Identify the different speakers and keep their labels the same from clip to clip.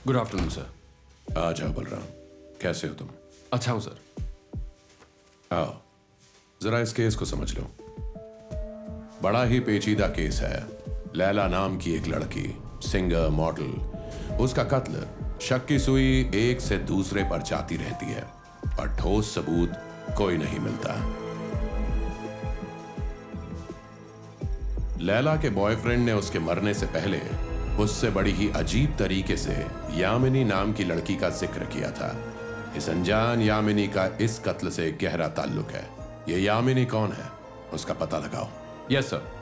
Speaker 1: Good afternoon sir.
Speaker 2: आ जाओ बलराम, कैसे हो तुम?
Speaker 1: अच्छा हूँ सर।
Speaker 2: आओ, जरा इस केस को समझ लो। बड़ा ही पेचीदा केस है। लैला नाम की एक लड़की, सिंगर, मॉडल, उसका कत्ल शक की सुई एक से दूसरे पर जाती रहती है, पर ठोस सबूत कोई नहीं मिलता। लैला के बॉयफ्रेंड ने उसके मरने से पहले उससे बड़ी ही अजीब तरीके से यामिनी नाम की लड़की का जिक्र किया था। इस अनजान यामिनी का इस कत्ल से गहरा ताल्लुक है। ये यामिनी कौन है, उसका पता लगाओ।
Speaker 1: Yes sir.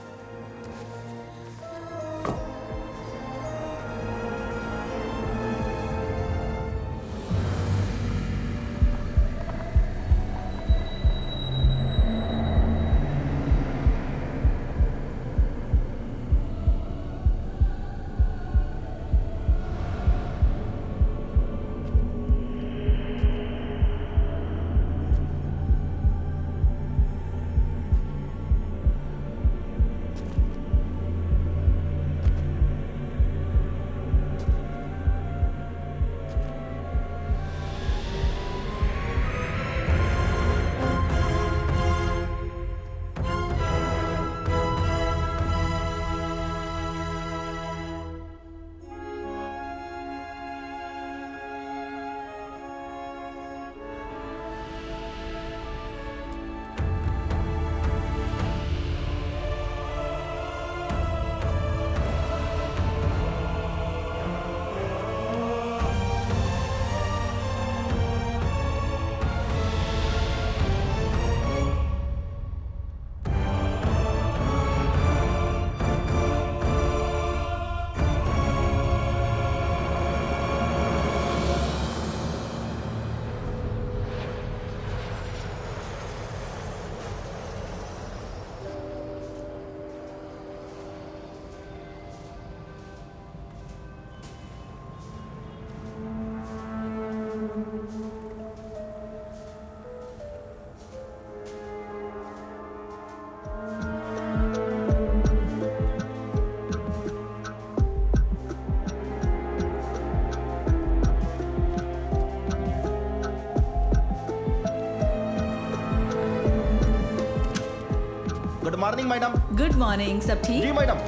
Speaker 3: Good morning madam.
Speaker 4: Good morning. सब ठीक?
Speaker 3: जी मैडम।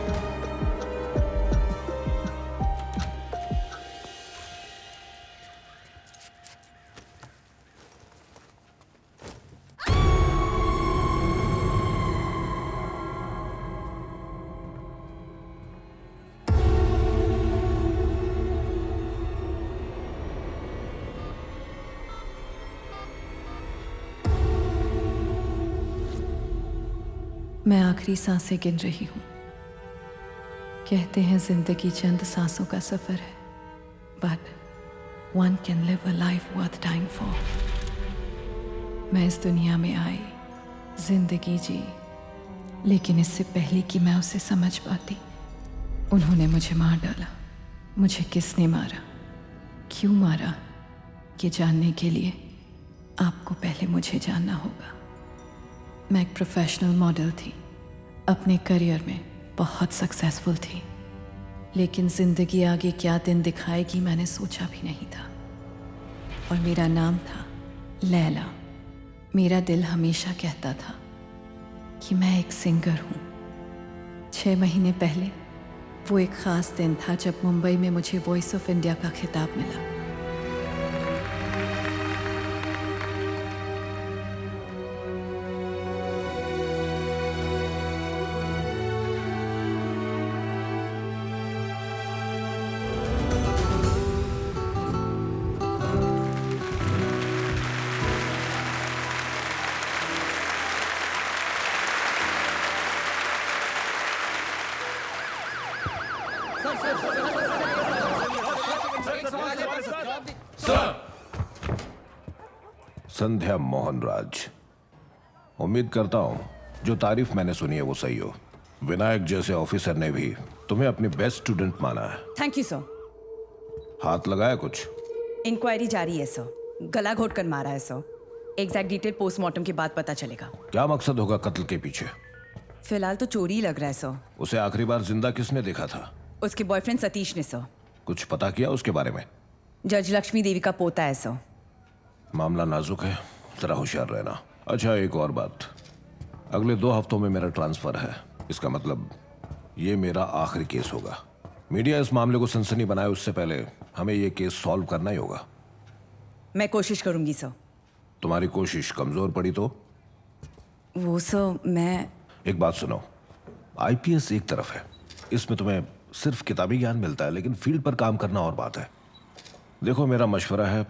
Speaker 4: मैं आखिरी सांसें गिन रही हूँ। कहते हैं जिंदगी चंद सांसों का सफर है, but one can live a life worth dying for. मैं इस दुनिया में आई, जिंदगी जी, लेकिन इससे पहले कि मैं उसे समझ पाती, उन्होंने मुझे मार डाला। मुझे किसने मारा, क्यों मारा, ये जानने के लिए आपको पहले मुझे जानना होगा। मैं एक प्रोफेशनल मॉडल थी, अपने करियर में बहुत सक्सेसफुल थी, लेकिन ज़िंदगी आगे क्या दिन दिखाएगी मैंने सोचा भी नहीं था। और मेरा नाम था लैला। मेरा दिल हमेशा कहता था कि मैं एक सिंगर हूँ। 6 महीने पहले वो एक ख़ास दिन था जब मुंबई में मुझे वॉइस ऑफ इंडिया का खिताब मिला।
Speaker 5: संध्या मोहनराज, उम्मीद करता हूं जो तारीफ मैंने सुनी है वो सही हो। विनायक जैसे ऑफिसर ने भी तुम्हें अपनी बेस्ट स्टूडेंट माना है।
Speaker 6: Thank you sir.
Speaker 5: हाथ लगाया कुछ?
Speaker 6: इंक्वायरी जारी है सर। गला घोट कर मारा है सर। एग्जैक्ट डिटेल पोस्टमार्टम के बाद पता चलेगा।
Speaker 5: क्या मकसद होगा कत्ल के पीछे?
Speaker 6: फिलहाल तो चोरी लग रहा है सर।
Speaker 5: उसे आखिरी बार जिंदा किसने देखा था?
Speaker 6: उसके बॉयफ्रेंड सतीश ने सर।
Speaker 5: कुछ पता किया उसके बारे में?
Speaker 6: जज लक्ष्मी देवी का पोता है सो।
Speaker 5: मामला नाजुक है, जरा होशियार रहना। अच्छा, एक और बात, अगले 2 हफ्तों में मेरा ट्रांसफर है। इसका मतलब ये मेरा आखिरी केस होगा। मीडिया इस मामले को सनसनी बनाए उससे पहले हमें ये केस सॉल्व करना ही होगा।
Speaker 6: मैं कोशिश करूंगी सो।
Speaker 5: तुम्हारी कोशिश कमजोर पड़ी तो?
Speaker 6: वो सो मैं
Speaker 5: एक बात सुनो, आईपीएस एक तरफ है, इसमें तुम्हें सिर्फ किताबी ज्ञान मिलता है, लेकिन फील्ड पर काम करना और बात है। देखो, मेरा मशवरा है,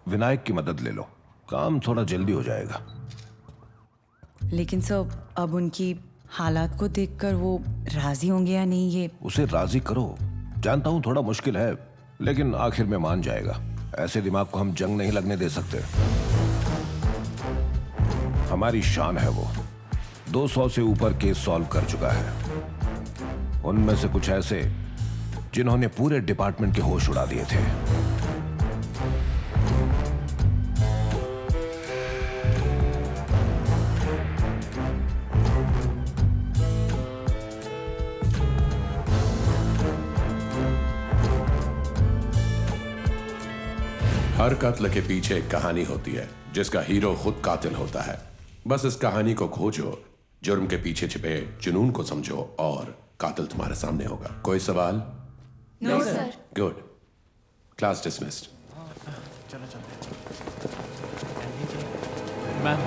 Speaker 5: विनायक की मदद ले लो, काम थोड़ा जल्दी हो जाएगा।
Speaker 6: लेकिन सो अब उनकी हालात को देखकर वो राजी होंगे या नहीं, ये
Speaker 5: उसे राजी करो। जानता हूं थोड़ा मुश्किल है, लेकिन आखिर में मान जाएगा। ऐसे दिमाग को हम जंग नहीं लगने दे सकते। हमारी शान है वो। 200 से ऊपर केस सॉल्व कर चुका है, उनमें से कुछ ऐसे जिन्होंने पूरे डिपार्टमेंट के होश उड़ा दिए थे।
Speaker 2: हर कत्ल के पीछे एक कहानी होती है जिसका हीरो खुद कातिल होता है। बस इस कहानी को खोजो, जुर्म के पीछे छिपे जुनून को समझो और कातिल तुम्हारे सामने होगा। कोई सवाल?
Speaker 4: No sir.
Speaker 2: Good. Class dismissed.
Speaker 3: Ma'am,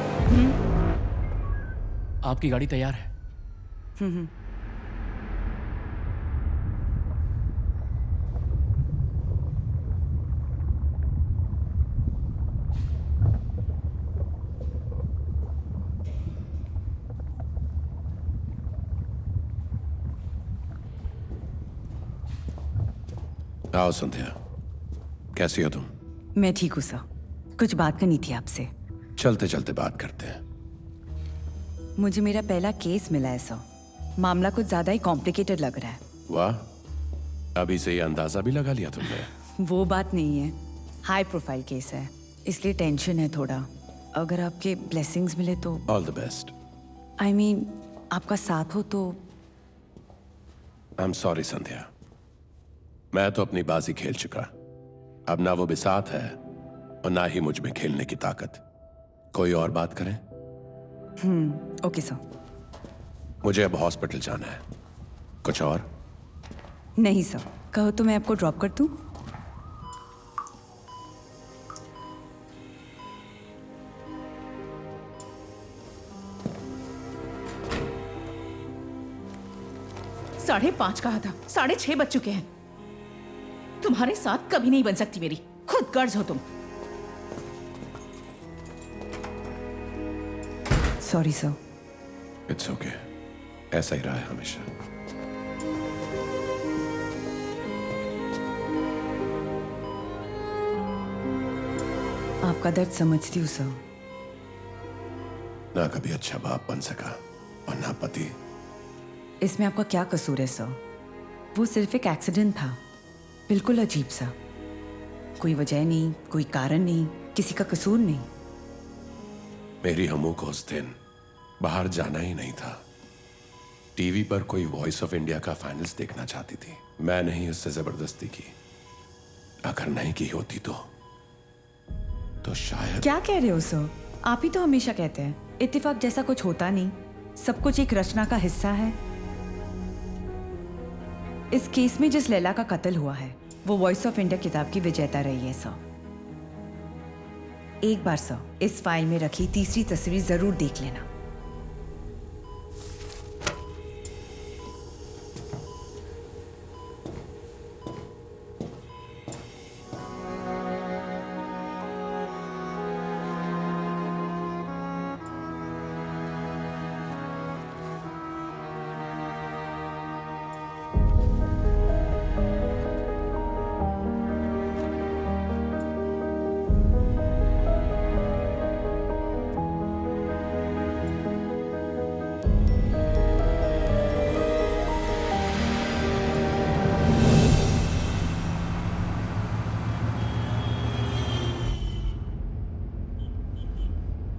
Speaker 3: आपकी गाड़ी तैयार है।
Speaker 2: आओ संध्या, कैसी हो तुम?
Speaker 6: मैं ठीक हूँ सर। कुछ बात करनी थी आपसे।
Speaker 2: चलते चलते बात करते हैं।
Speaker 6: मुझे मेरा पहला केस मिला है सर। मामला कुछ ज्यादा ही कॉम्प्लिकेटेड लग रहा है।
Speaker 2: वाह, अभी से ये अंदाजा भी लगा लिया तुमने।
Speaker 6: वो बात नहीं है, हाई प्रोफाइल केस है, इसलिए टेंशन है थोड़ा। अगर आपके ब्लेसिंग्स मिले तो।
Speaker 2: All the best.
Speaker 6: I mean आपका साथ हो तो।
Speaker 2: आई एम सॉरी संध्या, मैं तो अपनी बाजी खेल चुका। अब ना वो बिसात है और ना ही मुझ में खेलने की ताकत। कोई और बात करें?
Speaker 6: Okay sir.
Speaker 2: मुझे अब हॉस्पिटल जाना है। कुछ और?
Speaker 6: नहीं सर, कहो तो मैं आपको ड्रॉप कर दूं।
Speaker 7: साढ़े 5 कहा था, 6:30 बज चुके हैं। तुम्हारे साथ कभी नहीं बन सकती मेरी, खुद गर्ज हो तुम।
Speaker 6: Sorry sir.
Speaker 2: इट्स ओके, ऐसा ही रहा है हमेशा।
Speaker 6: आपका दर्द समझती हूँ सर।
Speaker 2: ना कभी अच्छा बाप बन सका और ना पति।
Speaker 6: इसमें आपका क्या कसूर है सर? वो सिर्फ एक एक्सीडेंट था, बिल्कुल अजीब सा। कोई वजह नहीं, कोई कारण नहीं, किसी का कसूर नहीं।
Speaker 2: मेरी हमू को उस दिन बाहर जाना ही नहीं था। टीवी पर कोई वॉइस ऑफ इंडिया का फाइनल्स देखना चाहती थी। मैं नहीं उससे जबरदस्ती की। अगर नहीं की होती तो शायद।
Speaker 6: क्या कह रहे हो सर? आप ही तो हमेशा कहते हैं इत्तेफाक जैसा कुछ होता नहीं, सब कुछ एक रचना का हिस्सा है। इस केस में जिस लैला का कत्ल हुआ है वो वॉइस ऑफ इंडिया किताब की विजेता रही है सर। एक बार सर इस फाइल में रखी तीसरी तस्वीर जरूर देख लेना।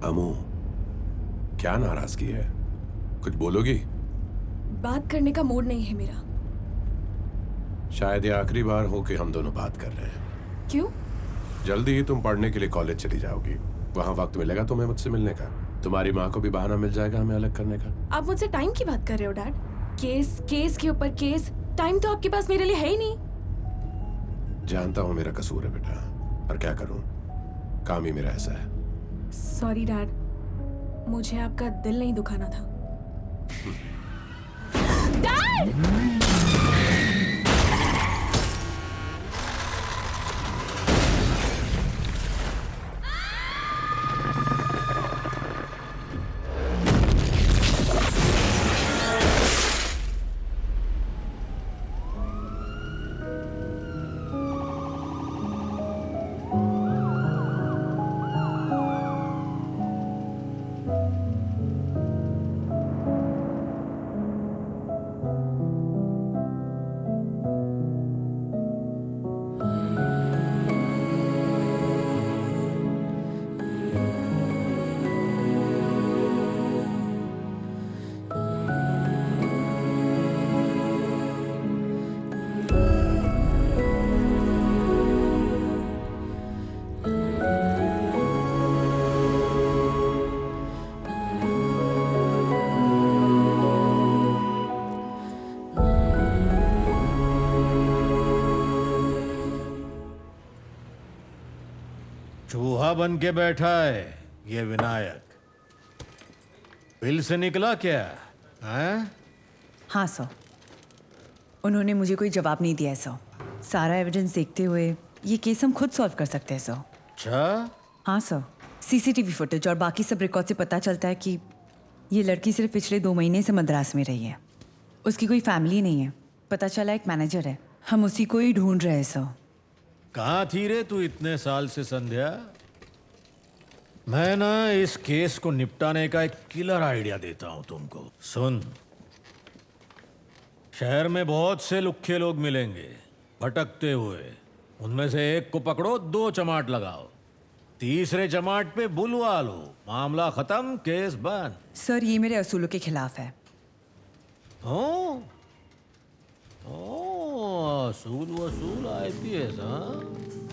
Speaker 2: अमू, क्या नाराजगी है? कुछ बोलोगी?
Speaker 8: बात करने का मूड नहीं है मेरा।
Speaker 2: शायद ये आखिरी बार हो कि हम दोनों बात कर रहे हैं।
Speaker 8: क्यों?
Speaker 2: जल्दी ही तुम पढ़ने के लिए कॉलेज चली जाओगी। वहां वक्त मिलेगा तुम्हें मुझसे मिलने का। तुम्हारी माँ को भी बहाना मिल जाएगा हमें अलग करने का।
Speaker 8: आप मुझसे टाइम की बात कर रहे हो डैड? केस केस के ऊपर केस, टाइम तो आपके पास मेरे लिए है ही नहीं।
Speaker 2: जानता हूँ मेरा कसूर है बेटा, पर क्या करूँ, काम ही मेरा ऐसा है।
Speaker 8: सॉरी डैड, मुझे आपका दिल नहीं दुखाना था। डैड!
Speaker 5: चूहा बन के बैठा है ये विनायक। बिल से निकला क्या है?
Speaker 6: हाँ सर, उन्होंने मुझे कोई जवाब नहीं दिया है सर। सारा एविडेंस देखते हुए ये केस हम खुद सॉल्व कर सकते हैं सर।
Speaker 5: अच्छा,
Speaker 6: हाँ सर, सीसीटीवी फुटेज और बाकी सब रिकॉर्ड से पता चलता है कि ये लड़की सिर्फ पिछले 2 महीने से मद्रास में रही है। उसकी कोई फैमिली नहीं है। पता चला एक मैनेजर है, हम उसी को ही ढूंढ रहे हैं सर।
Speaker 5: कहाँ थी रे तू इतने साल से संध्या? मैं ना इस केस को निपटाने का एक किलर आइडिया देता हूं तुमको। सुन, शहर में बहुत से लुक्खे लोग मिलेंगे भटकते हुए। उनमें से एक को पकड़ो, 2 चमाट लगाओ, तीसरे चमाट पे बुलवा लो, मामला खत्म, केस बंद।
Speaker 6: सर ये मेरे असूलों के खिलाफ है।
Speaker 5: ओ, असूल वसूल IPS, हाँ?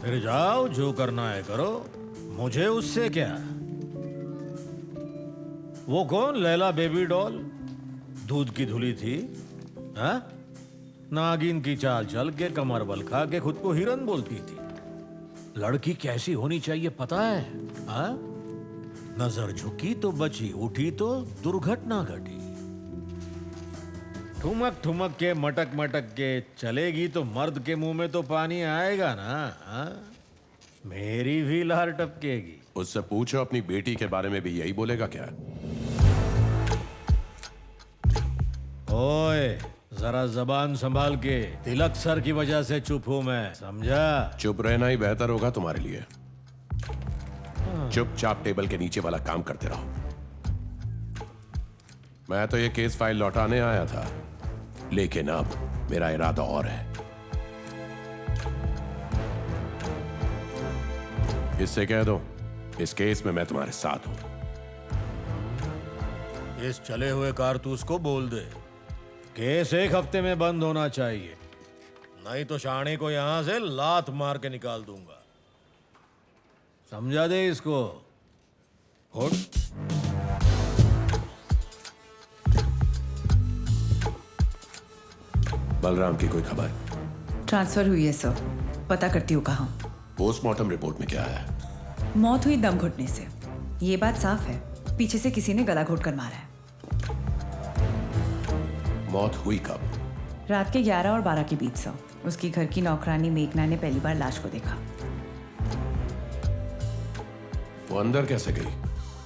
Speaker 5: फिर जाओ, जो करना है करो, मुझे उससे क्या। वो कौन लैला बेबी डॉल दूध की धुली थी, हाँ? नागिन की चाल चल के कमर बल खा के खुद को हिरन बोलती थी। लड़की कैसी होनी चाहिए पता है, हाँ? नजर झुकी तो बची, उठी तो दुर्घटना घटी। ठुमक ठुमक के मटक मटक के चलेगी तो मर्द के मुंह में तो पानी आएगा ना, हाँ? मेरी भी लार टपकेगी।
Speaker 2: उससे पूछो अपनी बेटी के बारे में भी यही बोलेगा क्या?
Speaker 5: ओए, जरा जबान संभाल के। तिलक सर की वजह से चुप हूं मैं, समझा?
Speaker 2: चुप रहना ही बेहतर होगा तुम्हारे लिए। चुपचाप टेबल के नीचे वाला काम करते रहो। मैं तो ये केस फाइल लौटाने आया था, लेकिन अब मेरा इरादा और है। इससे कह दो, इस केस में मैं तुम्हारे साथ हूं।
Speaker 5: इस चले हुए कारतूस को बोल दे, केस 1 हफ्ते में बंद होना चाहिए, नहीं तो शाणे को यहां से लात मार के निकाल दूंगा। समझा दे इसको। उठ।
Speaker 2: बलराम की कोई खबर?
Speaker 6: ट्रांसफर हुई है सर, पता करती हूँ कहाँ।
Speaker 2: पोस्टमार्टम रिपोर्ट में क्या है?
Speaker 6: मौत हुई दम घुटने से, ये बात साफ है। पीछे से किसी ने गला घोट कर मारा है।
Speaker 2: मौत हुई कब?
Speaker 6: रात के 11 और 12 के बीच सर। उसकी घर की नौकरानी मेघना ने पहली बार लाश को देखा।
Speaker 2: वो अंदर कैसे गई?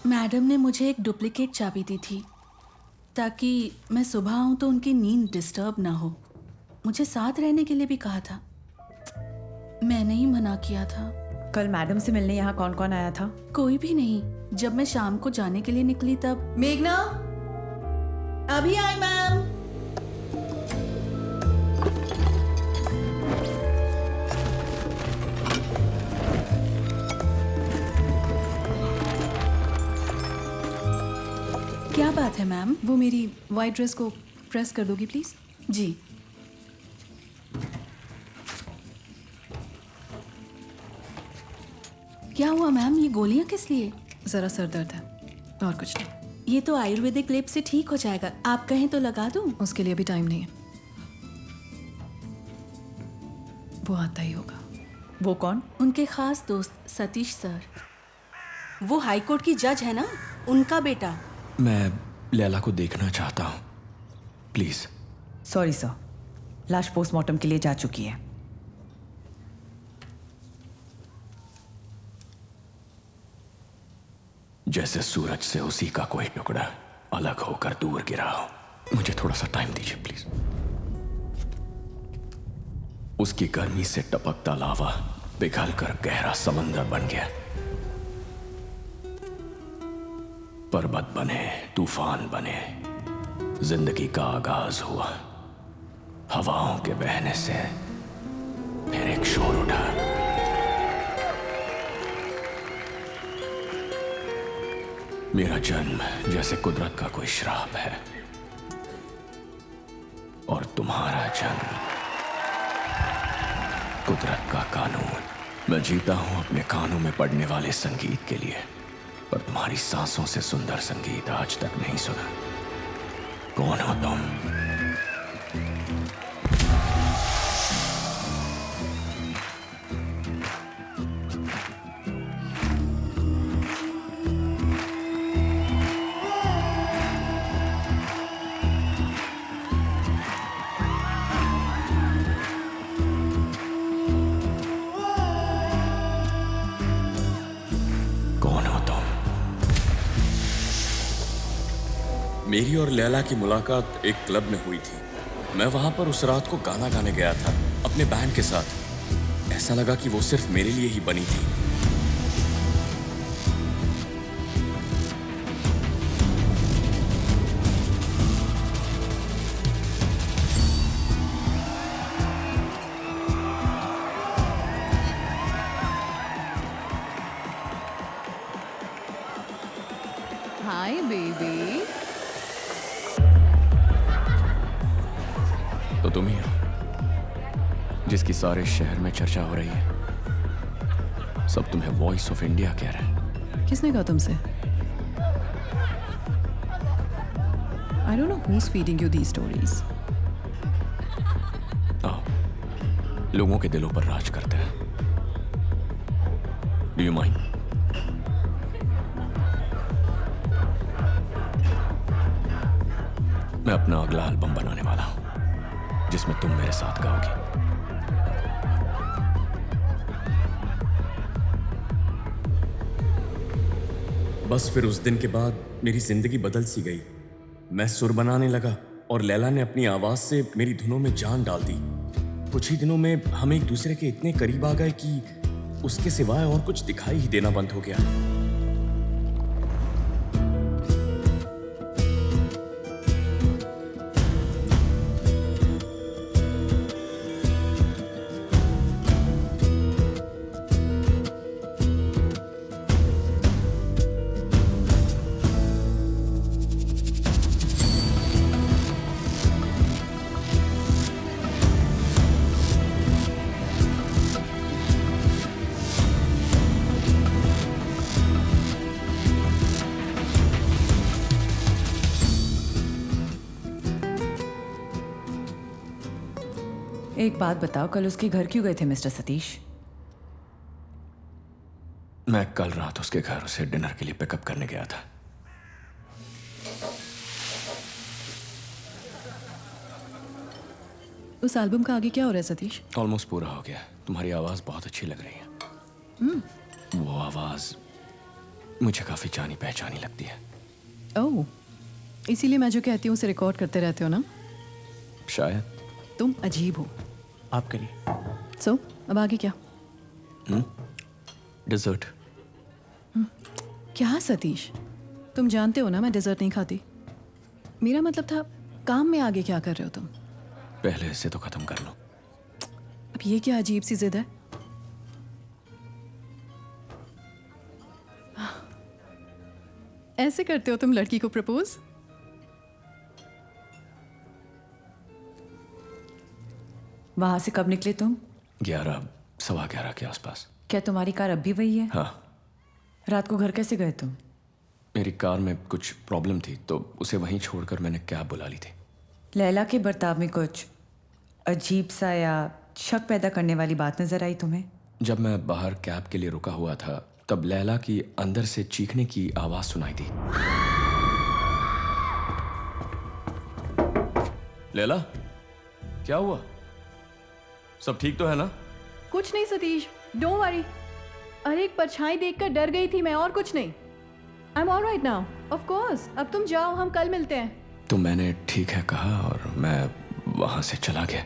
Speaker 7: मैडम ने मुझे एक डुप्लीकेट चाबी दी थी ताकि मैं सुबह आऊं तो उनकी नींद डिस्टर्ब ना हो। मुझे साथ रहने के लिए भी कहा था, मैंने ही मना किया था।
Speaker 6: कल मैडम से मिलने यहाँ कौन कौन आया था?
Speaker 7: कोई भी नहीं। जब मैं शाम को जाने के लिए निकली तब
Speaker 6: मेघना,
Speaker 7: अभी आई मैम। क्या बात है मैम?
Speaker 8: वो मेरी वाइट ड्रेस को प्रेस कर दोगी प्लीज?
Speaker 7: जी। क्या हुआ मैम, ये गोलियां किस लिए?
Speaker 4: ज़रा सर दर्द है और कुछ नहीं।
Speaker 7: ये तो आयुर्वेदिक लेप से ठीक हो जाएगा, आप कहें तो लगा दूं?
Speaker 4: उसके लिए भी टाइम नहीं है, वो आता ही होगा।
Speaker 6: वो कौन?
Speaker 7: उनके खास दोस्त सतीश सर, वो हाई कोर्ट की जज है ना, उनका बेटा।
Speaker 3: मैं लैला को देखना चाहता हूँ, प्लीज।
Speaker 6: सॉरी सर, लाश पोस्टमार्टम के लिए जा चुकी है।
Speaker 3: जैसे सूरज से उसी का कोई टुकड़ा अलग होकर दूर गिरा हो। मुझे थोड़ा सा टाइम दीजिए प्लीज। उसकी गर्मी से टपकता लावा पिघलकर गहरा समंदर बन गया। पर्वत बने, तूफान बने, जिंदगी का आगाज हुआ। हवाओं के बहने से फिर एक शोर उठा। मेरा जन्म जैसे कुदरत का कोई श्राप है, और तुम्हारा जन्म कुदरत का कानून। मैं जीता हूं अपने कानों में पड़ने वाले संगीत के लिए, पर तुम्हारी सांसों से सुंदर संगीत आज तक नहीं सुना। कौन हो तुम? कौन हो तुम?
Speaker 9: मेरी और लैला की मुलाकात एक क्लब में हुई थी। मैं वहां पर उस रात को गाना गाने गया था अपने बैंड के साथ। ऐसा लगा कि वो सिर्फ मेरे लिए ही बनी थी।
Speaker 4: Hi baby.
Speaker 3: तो तुम ही हो जिसकी सारे शहर में चर्चा हो रही है। सब तुम्हें वॉइस ऑफ इंडिया कह रहे हैं।
Speaker 4: किसने कहा तुमसे? I don't know who's feeding you these stories.
Speaker 3: आओ, लोगों के दिलों पर राज करते हैं। Do you mind? मैं अपना अगला एल्बम बनाने वाला हूं, जिसमें तुम मेरे साथ गाओगी।
Speaker 9: बस फिर उस दिन के बाद मेरी जिंदगी बदल सी गई। मैं सुर बनाने लगा और लैला ने अपनी आवाज से मेरी धुनों में जान डाल दी। कुछ ही दिनों में हम एक दूसरे के इतने करीब आ गए कि उसके सिवाय और कुछ दिखाई ही देना बंद हो गया।
Speaker 6: एक बात बताओ, कल उसके घर क्यों गए थे मिस्टर सतीश?
Speaker 3: मैं कल रात उसके घर उसे डिनर के लिए पिकअप करने गया था।
Speaker 4: उस एल्बम का आगे क्या हो रहा है सतीश?
Speaker 3: ऑलमोस्ट पूरा हो गया। तुम्हारी आवाज बहुत अच्छी लग रही है। वो आवाज मुझे काफी जानी पहचानी लगती है।
Speaker 4: ओह, इसीलिए मैं जो कहती हूँ उसे रिकॉर्ड करते रहते हो ना?
Speaker 3: शायद।
Speaker 4: तुम अजीब हो।
Speaker 3: आपके लिए
Speaker 4: सो अब आगे क्या?
Speaker 3: डिजर्ट।
Speaker 4: क्या सतीश, तुम जानते हो ना मैं डिजर्ट नहीं खाती। मेरा मतलब था काम में आगे क्या कर रहे हो तुम?
Speaker 3: पहले इसे तो खत्म कर लो।
Speaker 4: अब ये क्या अजीब सी जिद है? ऐसे करते हो तुम लड़की को प्रपोज?
Speaker 6: वहां से कब निकले तुम?
Speaker 3: 11, 11:15 के आसपास।
Speaker 6: क्या तुम्हारी कार अब भी वही है?
Speaker 3: हाँ,
Speaker 6: रात को घर कैसे गए तुम?
Speaker 3: मेरी कार में कुछ प्रॉब्लम थी तो उसे वहीं छोड़कर मैंने कैब बुला ली थी।
Speaker 6: लैला के बर्ताव में कुछ अजीब सा या शक पैदा करने वाली बात नजर आई तुम्हें?
Speaker 3: जब मैं बाहर कैब के लिए रुका हुआ था तब लैला की अंदर से चीखने की आवाज सुनाई दी। लैला, क्या हुआ? सब ठीक तो है ना?
Speaker 4: कुछ नहीं सतीश, डोंट वरी। अरे एक परछाई देखकर डर गई थी मैं, और कुछ नहीं। I am alright now. Of course, अब तुम जाओ, हम कल मिलते हैं।
Speaker 3: तो मैंने ठीक है कहा और मैं वहां से चला गया।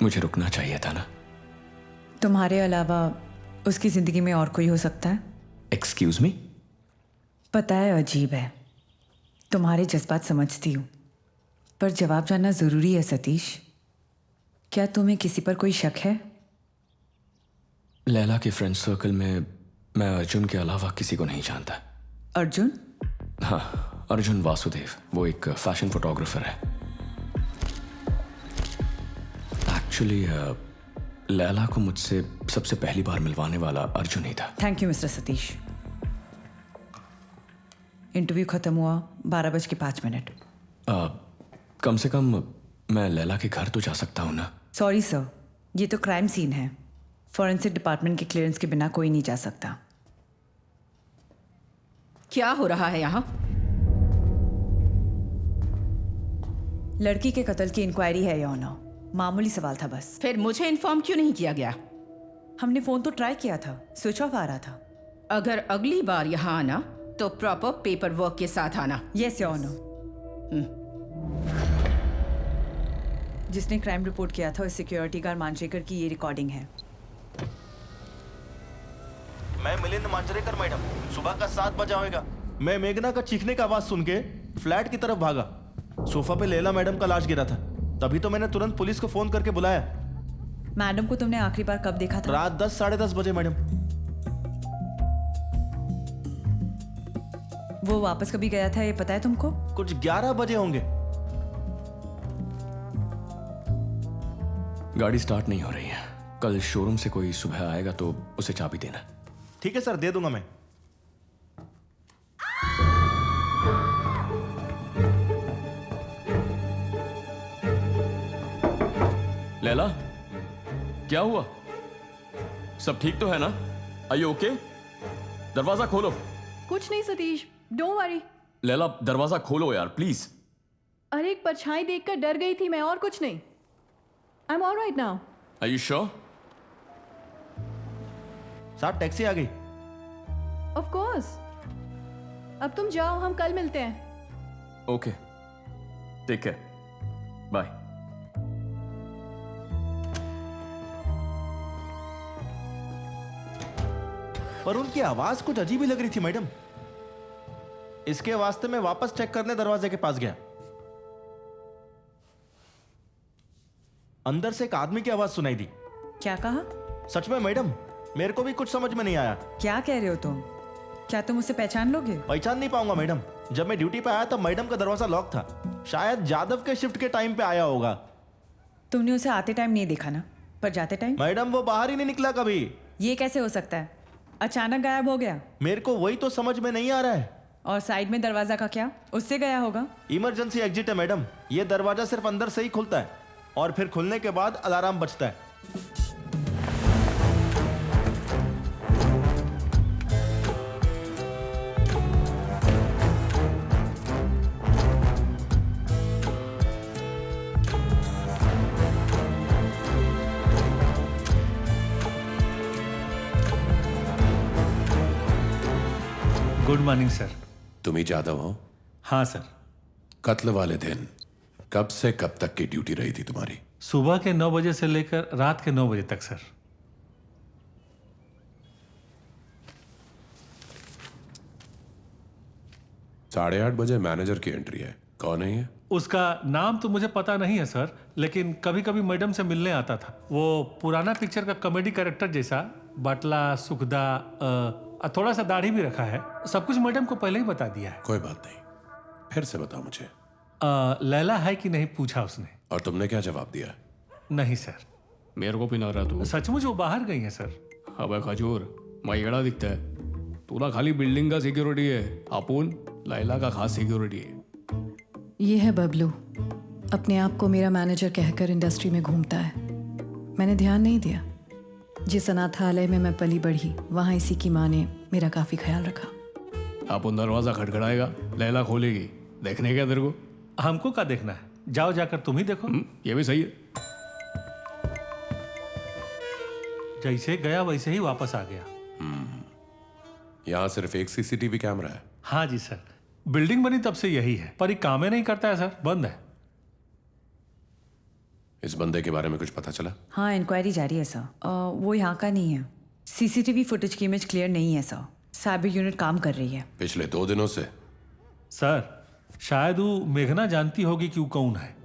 Speaker 3: मुझे रुकना चाहिए था ना।
Speaker 6: तुम्हारे अलावा उसकी जिंदगी में और कोई हो सकता है?
Speaker 3: Excuse me?
Speaker 6: पता है अजीब है, तुम्हारे जज्बात समझती हूँ, पर जवाब जानना जरूरी है सतीश। क्या तुम्हें किसी पर कोई शक है?
Speaker 3: लैला के फ्रेंड सर्कल में मैं अर्जुन के अलावा किसी को नहीं जानता।
Speaker 6: अर्जुन?
Speaker 3: हाँ, अर्जुन वासुदेव। वो एक फैशन फोटोग्राफर है। एक्चुअली लैला को मुझसे सबसे पहली बार मिलवाने वाला अर्जुन ही था।
Speaker 6: Thank you mister Satish. Interview खत्म हुआ 12:05।
Speaker 3: कम से कम मैं लैला के घर तो जा सकता हूँ ना?
Speaker 6: सॉरी सर, ये तो क्राइम सीन है। फॉरेंसिक डिपार्टमेंट के क्लियरेंस के बिना कोई नहीं जा सकता।
Speaker 10: क्या हो रहा है यहाँ?
Speaker 6: लड़की के कत्ल की इंक्वायरी है योनो। मामूली सवाल था बस।
Speaker 10: फिर मुझे इन्फॉर्म क्यों नहीं किया गया?
Speaker 6: हमने फोन तो ट्राई किया था, स्विच ऑफ आ रहा था।
Speaker 10: अगर अगली बार यहाँ आना तो प्रॉपर पेपर वर्क के साथ आना।
Speaker 6: Yes YONO. जिसने क्राइम रिपोर्ट किया था उस सिक्योरिटी गार्ड मांजरेकर की ये रिकॉर्डिंग है।
Speaker 11: मैं मिलिंद मांजरेकर मैडम, सुबह का 7 बजा होगा। मैं मेघना का चीखने का आवाज सुन के फ्लैट की तरफ भागा। सोफा पे लैला मैडम का लाश गिरा था। तभी तो मैंने तुरंत पुलिस को फोन करके बुलाया।
Speaker 6: मैडम को तुमने आखिरी बार कब देखा था?
Speaker 11: रात 10 साढ़े 10 बजे मैडम।
Speaker 6: वो वापस कभी गया था ये पता है तुमको?
Speaker 11: कुछ 11 बजे होंगे।
Speaker 3: गाड़ी स्टार्ट नहीं हो रही है। कल शोरूम से कोई सुबह आएगा तो उसे चाबी देना।
Speaker 11: ठीक है सर, दे दूंगा मैं।
Speaker 3: लैला, क्या हुआ? सब ठीक तो है ना? Are you okay? दरवाजा खोलो।
Speaker 4: कुछ नहीं सतीश, डोंट वरी।
Speaker 3: लैला, दरवाजा खोलो यार प्लीज।
Speaker 4: अरे एक परछाई देखकर डर गई थी मैं, और कुछ नहीं। I am alright now.
Speaker 3: Are you sure?
Speaker 11: साहब टैक्सी आ गई।
Speaker 4: ऑफ कोर्स, अब तुम जाओ, हम कल मिलते हैं।
Speaker 3: Okay, take care, bye.
Speaker 11: पर उनकी आवाज कुछ अजीब ही लग रही थी मैडम। इसके वास्ते मैं वापस चेक करने दरवाजे के पास गया। अंदर से एक आदमी की आवाज सुनाई दी।
Speaker 6: क्या कहा?
Speaker 11: सच में मैडम, मेरे को भी कुछ समझ में नहीं आया।
Speaker 6: क्या कह रहे हो तुम? क्या तुम उसे पहचान लोगे?
Speaker 11: पहचान नहीं पाऊंगा मैडम। जब मैं ड्यूटी पे आया तब मैडम का दरवाजा लॉक था। शायद जादव के शिफ्ट के टाइम पे आया होगा।
Speaker 6: तुमने उसे आते टाइम नहीं देखा ना, पर जाते टाइम?
Speaker 11: मैडम वो बाहर ही नहीं निकला कभी।
Speaker 6: ये कैसे हो सकता है? अचानक गायब हो गया।
Speaker 11: मेरे को वही तो समझ में नहीं आ रहा है।
Speaker 6: और साइड में दरवाजा का क्या? उससे गया होगा।
Speaker 11: इमरजेंसी एग्जिट है मैडम। ये दरवाजा सिर्फ अंदर से ही खुलता है और फिर खुलने के बाद अलार्म बजता है।
Speaker 12: Good morning sir.
Speaker 2: तुम ही जादव हो?
Speaker 12: हाँ सर।
Speaker 2: कत्ल वाले दिन कब से कब तक की ड्यूटी रही थी तुम्हारी?
Speaker 12: सुबह के 9 बजे से लेकर रात के 9 बजे तक सर।
Speaker 2: साढ़े 8 बजे मैनेजर की एंट्री है। कौन है ये?
Speaker 12: उसका नाम तो मुझे पता नहीं है सर, लेकिन कभी कभी मैडम से मिलने आता था। वो पुराना पिक्चर का कॉमेडी कैरेक्टर जैसा, बाटला, सुखदा, थोड़ा सा दाढ़ी भी रखा है। सब कुछ मैडम को पहले ही बता दिया है।
Speaker 2: कोई बात नहीं, फिर से बताओ मुझे।
Speaker 12: लैला है कि नहीं पूछा उसने।
Speaker 2: और तुमने क्या जवाब दिया?
Speaker 12: नहीं सर।
Speaker 9: मेरे को भी ना रहा तू।
Speaker 12: सचमुच वो बाहर गई है सर।
Speaker 9: अब खजूर माइगड़ा दिखता है।
Speaker 13: तुला खाली बिल्डिंग का सिक्योरिटी है, आपण लैला का खास सिक्योरिटी है.
Speaker 4: ये है बबलू, अपने आप को मेरा मैनेजर कहकर इंडस्ट्री में घूमता है. मैंने ध्यान नहीं दिया. जिस अनाथालय में मैं पली बढ़ी वहाँ इसी की माँ ने मेरा काफ़ी ख्याल रखा.
Speaker 13: आपण दरवाजा खटखटाएगा, लैला खोलेगी. देखने क्या तेरे को?
Speaker 12: हमको क्या देखना है, जाओ जाकर तुम ही देखो.
Speaker 13: ये भी सही है.
Speaker 12: जैसे गया वैसे ही वापस आ गया.
Speaker 2: यहाँ सिर्फ एक सीसीटीवी कैमरा है.
Speaker 12: हाँ जी सर, बिल्डिंग बनी तब से यही है, पर ये काम ही नहीं करता है सर, बंद है.
Speaker 2: इस बंदे के बारे में कुछ पता चला?
Speaker 6: हाँ, इंक्वायरी जारी है सर. वो यहाँ का नहीं है. सीसीटीवी फुटेज की इमेज क्लियर नहीं है सर. साइबर यूनिट काम कर रही है.
Speaker 2: पिछले 2 दिनों से?
Speaker 12: सर शायद वो मेघना जानती होगी कि वो कौन है.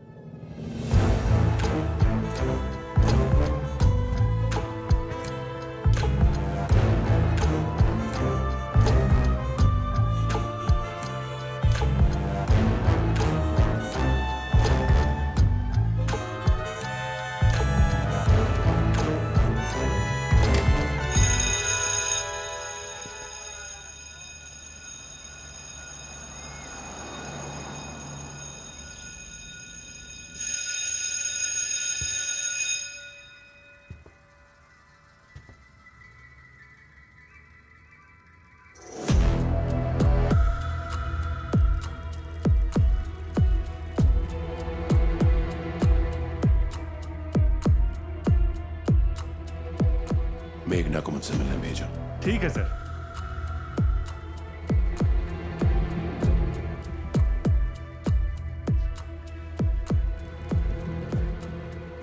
Speaker 2: मेघना को मुझसे मिलने भेजो.
Speaker 12: ठीक है सर.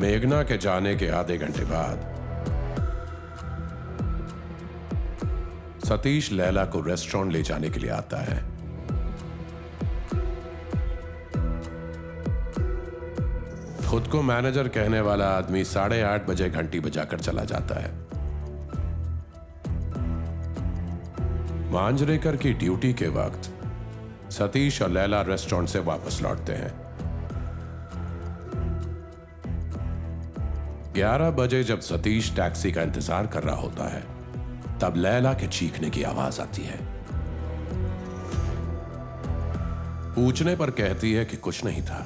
Speaker 2: मेघना के जाने के आधे घंटे बाद सतीश लैला को रेस्टोरेंट ले जाने के लिए आता है. खुद को मैनेजर कहने वाला आदमी 8:30 बजे घंटी बजाकर चला जाता है. मांजरेकर की ड्यूटी के वक्त सतीश और लैला रेस्टोरेंट से वापस लौटते हैं. 11 बजे जब सतीश टैक्सी का इंतजार कर रहा होता है तब लैला के चीखने की आवाज आती है. पूछने पर कहती है कि कुछ नहीं था,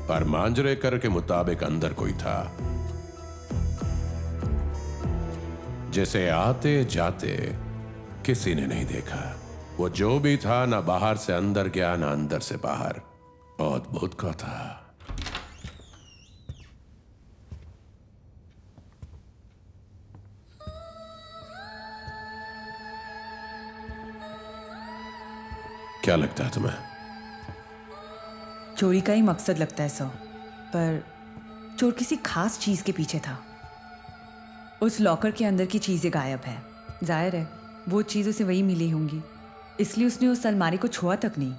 Speaker 2: पर मांजरेकर के मुताबिक अंदर कोई था जिसे आते जाते किसी ने नहीं देखा. वो जो भी था ना बाहर से अंदर गया ना अंदर से बाहर. अद्भुत का था. क्या लगता है तुम्हें?
Speaker 6: चोरी का ही मकसद लगता है सर, पर चोर किसी खास चीज के पीछे था. उस लॉकर के अंदर की चीजें गायब है. जाहिर है वो चीज उसे वही मिली होंगी, इसलिए उसने उस अलमारी को छुआ तक नहीं.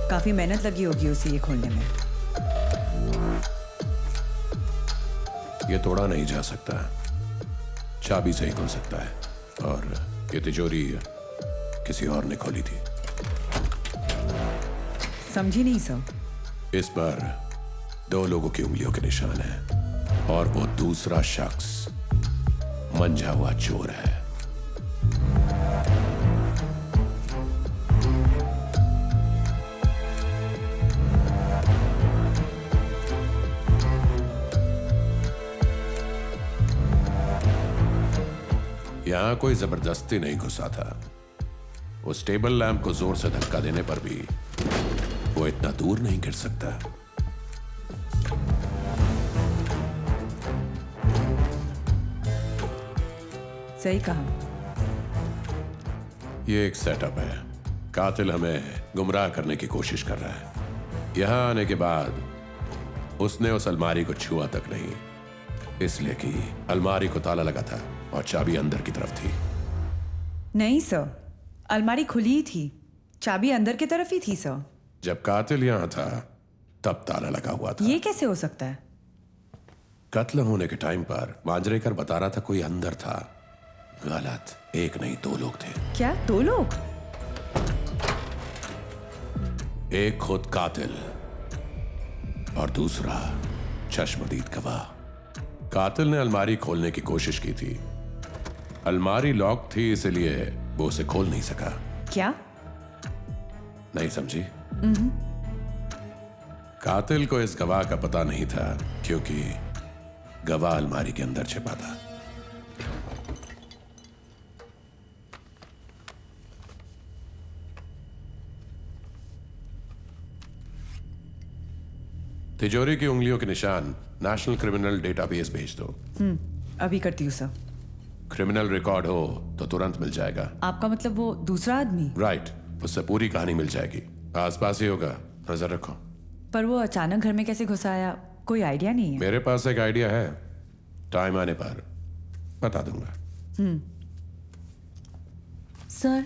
Speaker 6: काफी मेहनत लगी होगी उसे ये खोलने में.
Speaker 2: ये तोड़ा नहीं जा सकता. चाबी से ही खुल सकता है, और ये तिजोरी किसी और ने खोली थी.
Speaker 6: समझी नहीं सर.
Speaker 2: इस पर 2 लोगों की उंगलियों के निशान है, और वो दूसरा शख्स मंझा हुआ चोर है. यहां कोई जबरदस्ती नहीं घुसा था. उस टेबल लैंप को जोर से धक्का देने पर भी वो इतना दूर नहीं गिर सकता.
Speaker 6: सही कहा.
Speaker 2: ये एक सेटअप है. कातिल हमें गुमराह करने की कोशिश कर रहा है. यहां आने के बाद उसने उस अलमारी को छुआ तक नहीं, इसलिए कि अलमारी को ताला लगा था और चाबी अंदर की तरफ थी.
Speaker 6: नहीं सर, अलमारी खुली ही थी, चाबी अंदर की तरफ ही थी सर.
Speaker 2: जब कातिल यहां था तब ताला लगा हुआ था.
Speaker 6: ये कैसे हो सकता है?
Speaker 2: कत्ल होने के टाइम पर मांजरेकर बता रहा था कोई अंदर था, गलत, एक नहीं दो लोग थे।
Speaker 6: क्या 2 लोग?
Speaker 2: एक खुद कातिल और दूसरा चश्मदीद गवाह। कातिल ने अलमारी खोलने की कोशिश की थी। अलमारी लॉक थी, इसलिए वो उसे खोल नहीं सका।
Speaker 6: क्या?
Speaker 2: नहीं समझी? कातिल को इस गवाह का पता नहीं था, क्योंकि गवाह अलमारी के अंदर छिपा था। तिजोरी की उंगलियों के निशान नेशनल क्रिमिनल डेटाबेस भेज दो।
Speaker 6: अभी करती हूँ सर।
Speaker 2: क्रिमिनल रिकॉर्ड हो तो तुरंत मिल जाएगा।
Speaker 6: आपका मतलब वो दूसरा आदमी?
Speaker 2: राइट, उससे पूरी कहानी मिल जाएगी। आसपास ही होगा, नजर रखो।
Speaker 6: पर वो अचानक घर में कैसे घुस आया, कोई आइडिया नहीं है।
Speaker 2: मेरे पास एक आइडिया है, टाइम आने पर बता दूंगा।
Speaker 7: सर,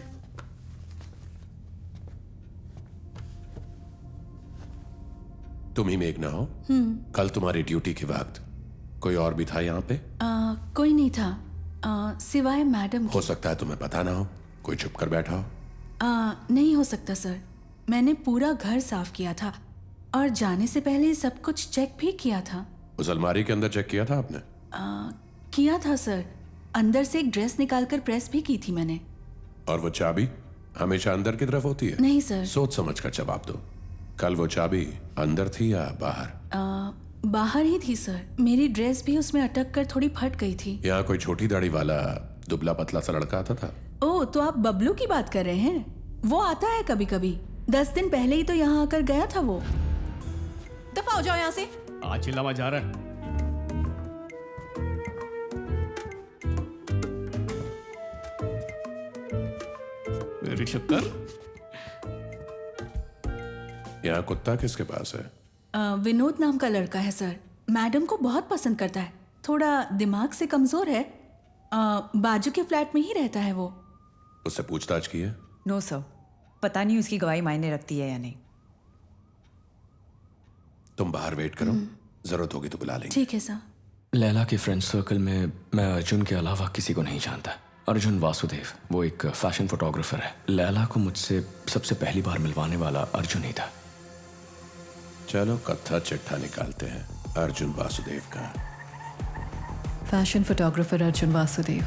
Speaker 2: तुम ही मेघना हो? कल तुम्हारी ड्यूटी के वक्त कोई और भी था यहाँ पे?
Speaker 7: कोई नहीं था, सिवाय मैडम
Speaker 2: हो सकता है तुम्हें पता ना हो, कोई छुप कर बैठा हो।
Speaker 7: नहीं हो सकता सर, मैंने पूरा घर साफ किया था और जाने से पहले सब कुछ चेक भी किया था।
Speaker 2: उस अलमारी के अंदर चेक किया था आपने?
Speaker 7: किया था सर, अंदर से एक ड्रेस निकालकर प्रेस भी की थी मैंने।
Speaker 2: और वो चाबी हमेशा अंदर की तरफ होती है?
Speaker 7: नहीं सर।
Speaker 2: सोच समझ कर जवाब दो। कल वो चाबी अंदर थी या बाहर?
Speaker 7: बाहर ही थी सर, मेरी ड्रेस भी उसमें अटक कर थोड़ी फट गई थी।
Speaker 2: यहाँ कोई छोटी दाढ़ी वाला दुबला पतला सा लड़का आता था?
Speaker 7: ओह, तो आप बबलू की बात कर रहे हैं? वो आता है कभी कभी, 10 दिन पहले ही तो यहाँ आकर गया था वो।
Speaker 10: दफा हो जाओ यहाँ से।
Speaker 13: आज चिल्लावा जा रहा है। मेरी शक्कर।
Speaker 2: यहाँ कुत्ता किसके पास है?
Speaker 7: विनोद नाम का लड़का है सर, मैडम को बहुत पसंद करता है, थोड़ा दिमाग से कमजोर है। बाजू के फ्लैट में ही रहता है वो।
Speaker 2: उससे पूछताछ की है?
Speaker 6: नो सर, पता नहीं उसकी गवाही मायने रखती है या नहीं।
Speaker 2: तुम बाहर वेट करो, जरूरत होगी तो बुला लेंगे।
Speaker 7: ठीक है सर।
Speaker 3: लैला के फ्रेंड सर्कल में मैं अर्जुन के अलावा किसी को नहीं जानता। अर्जुन वासुदेव, वो एक फैशन फोटोग्राफर है। लैला को मुझसे सबसे पहली बार मिलवाने वाला अर्जुन ही था।
Speaker 2: चलो कत्था चिट्ठा निकालते हैं अर्जुन वासुदेव का।
Speaker 4: फैशन फोटोग्राफर अर्जुन वासुदेव,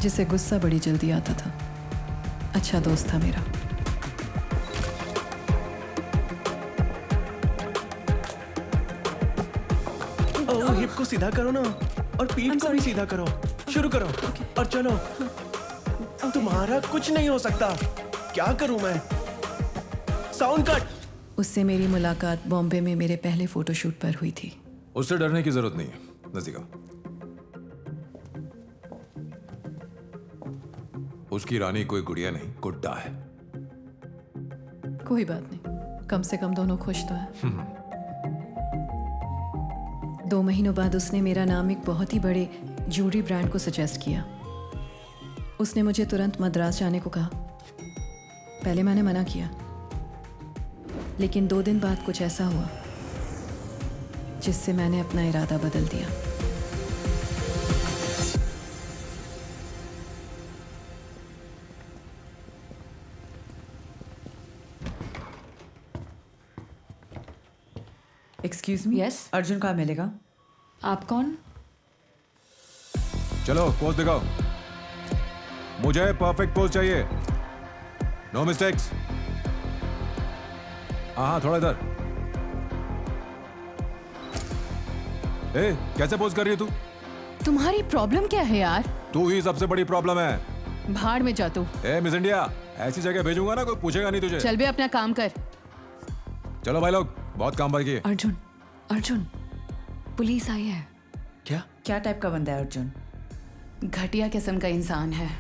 Speaker 4: जिसे गुस्सा बड़ी जल्दी आता था, अच्छा दोस्त था मेरा।
Speaker 11: हिप को सीधा करो ना, और पीठ को भी सीधा करो। शुरू करो और चलो। तुम्हारा कुछ नहीं हो सकता। क्या करूं मैं? Sound cut.
Speaker 4: उससे मेरी मुलाकात बॉम्बे में मेरे पहले फोटोशूट पर हुई थी।
Speaker 14: उससे डरने की जरूरत नहीं है, नजदीक आओ। उसकी रानी कोई गुड़िया नहीं, गुड्डा है।
Speaker 4: कोई बात नहीं, कम से कम दोनों खुश तो है। 2 महीनों बाद उसने मेरा नाम एक बहुत ही बड़े ज्वेलरी ब्रांड को सजेस्ट किया। उसने मुझे तुरंत मद्रास जाने को कहा। पहले मैंने मना किया, लेकिन 2 दिन बाद कुछ ऐसा हुआ जिससे मैंने अपना इरादा बदल दिया।
Speaker 6: Excuse me.
Speaker 10: यस।
Speaker 6: अर्जुन कहाँ मिलेगा?
Speaker 10: आप कौन?
Speaker 14: चलो पोज दिखाओ। मुझे परफेक्ट पोज चाहिए, नो मिस्टेक्स। हाँ, थोड़ा इधर। ए, कैसे पोज कर रही है तू?
Speaker 10: तुम्हारी प्रॉब्लम क्या है यार?
Speaker 14: तू ही सबसे बड़ी प्रॉब्लम है।
Speaker 10: भाड़ में जा तू।
Speaker 14: ए मिस इंडिया, ऐसी जगह भेजूंगा ना कोई पूछेगा नहीं तुझे।
Speaker 10: चल बे, अपना काम कर।
Speaker 14: चलो भाई लोग, बहुत काम भर किए।
Speaker 4: अर्जुन, अर्जुन, पुलिस आई है।
Speaker 6: क्या टाइप का बंदा है अर्जुन?
Speaker 10: घटिया किस्म का इंसान है।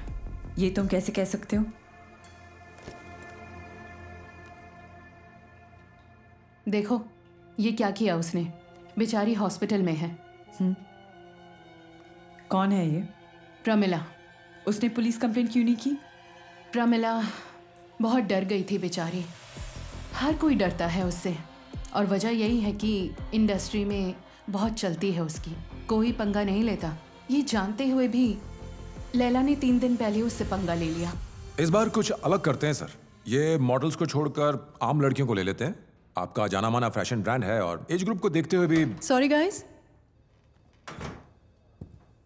Speaker 6: ये तुम कैसे कह सकते हो?
Speaker 10: देखो ये क्या किया उसने, बेचारी हॉस्पिटल में है।
Speaker 6: कौन है ये?
Speaker 10: प्रमिला।
Speaker 6: उसने पुलिस कंप्लेंट क्यों नहीं की?
Speaker 10: प्रमिला बहुत डर गई थी बेचारी। हर कोई डरता है उससे, और वजह यही है कि इंडस्ट्री में बहुत चलती है उसकी, कोई पंगा नहीं लेता। ये जानते हुए भी लैला ने 3 दिन पहले उससे पंगा ले लिया।
Speaker 14: इस बार कुछ अलग करते हैं सर। ये मॉडल्स को छोड़कर आम लड़कियों को ले लेते हैं। आपका जाना माना फैशन ब्रांड है और एज ग्रुप को देखते हुए भी।
Speaker 4: सॉरी गाइस,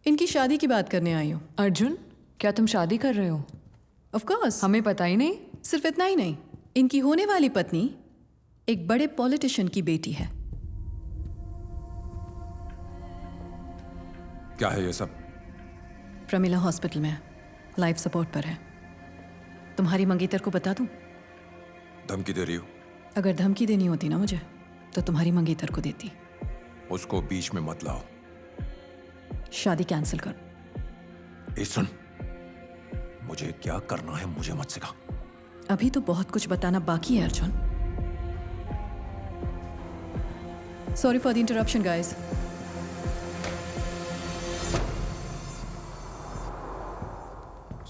Speaker 4: इनकी शादी की बात करने आई हूँ।
Speaker 15: अर्जुन, क्या तुम शादी कर रहे हो?
Speaker 4: Of course.
Speaker 15: हमें पता ही नहीं।
Speaker 4: सिर्फ इतना ही नहीं, इनकी होने वाली पत्नी एक बड़े पॉलिटिशियन की बेटी है।
Speaker 14: क्या है ये सब?
Speaker 4: प्रमिला हॉस्पिटल में लाइफ सपोर्ट पर है। तुम्हारी मंगेतर को बता दूं?
Speaker 14: धमकी दे रही हो?
Speaker 4: अगर धमकी देनी होती ना मुझे तो तुम्हारी मंगेतर को देती।
Speaker 14: उसको बीच में मत लाओ।
Speaker 4: शादी कैंसिल कर।
Speaker 14: ए सुन, मुझे क्या करना है मुझे मत सिखा।
Speaker 4: अभी तो बहुत कुछ बताना बाकी है Arjun. Sorry for the interruption guys.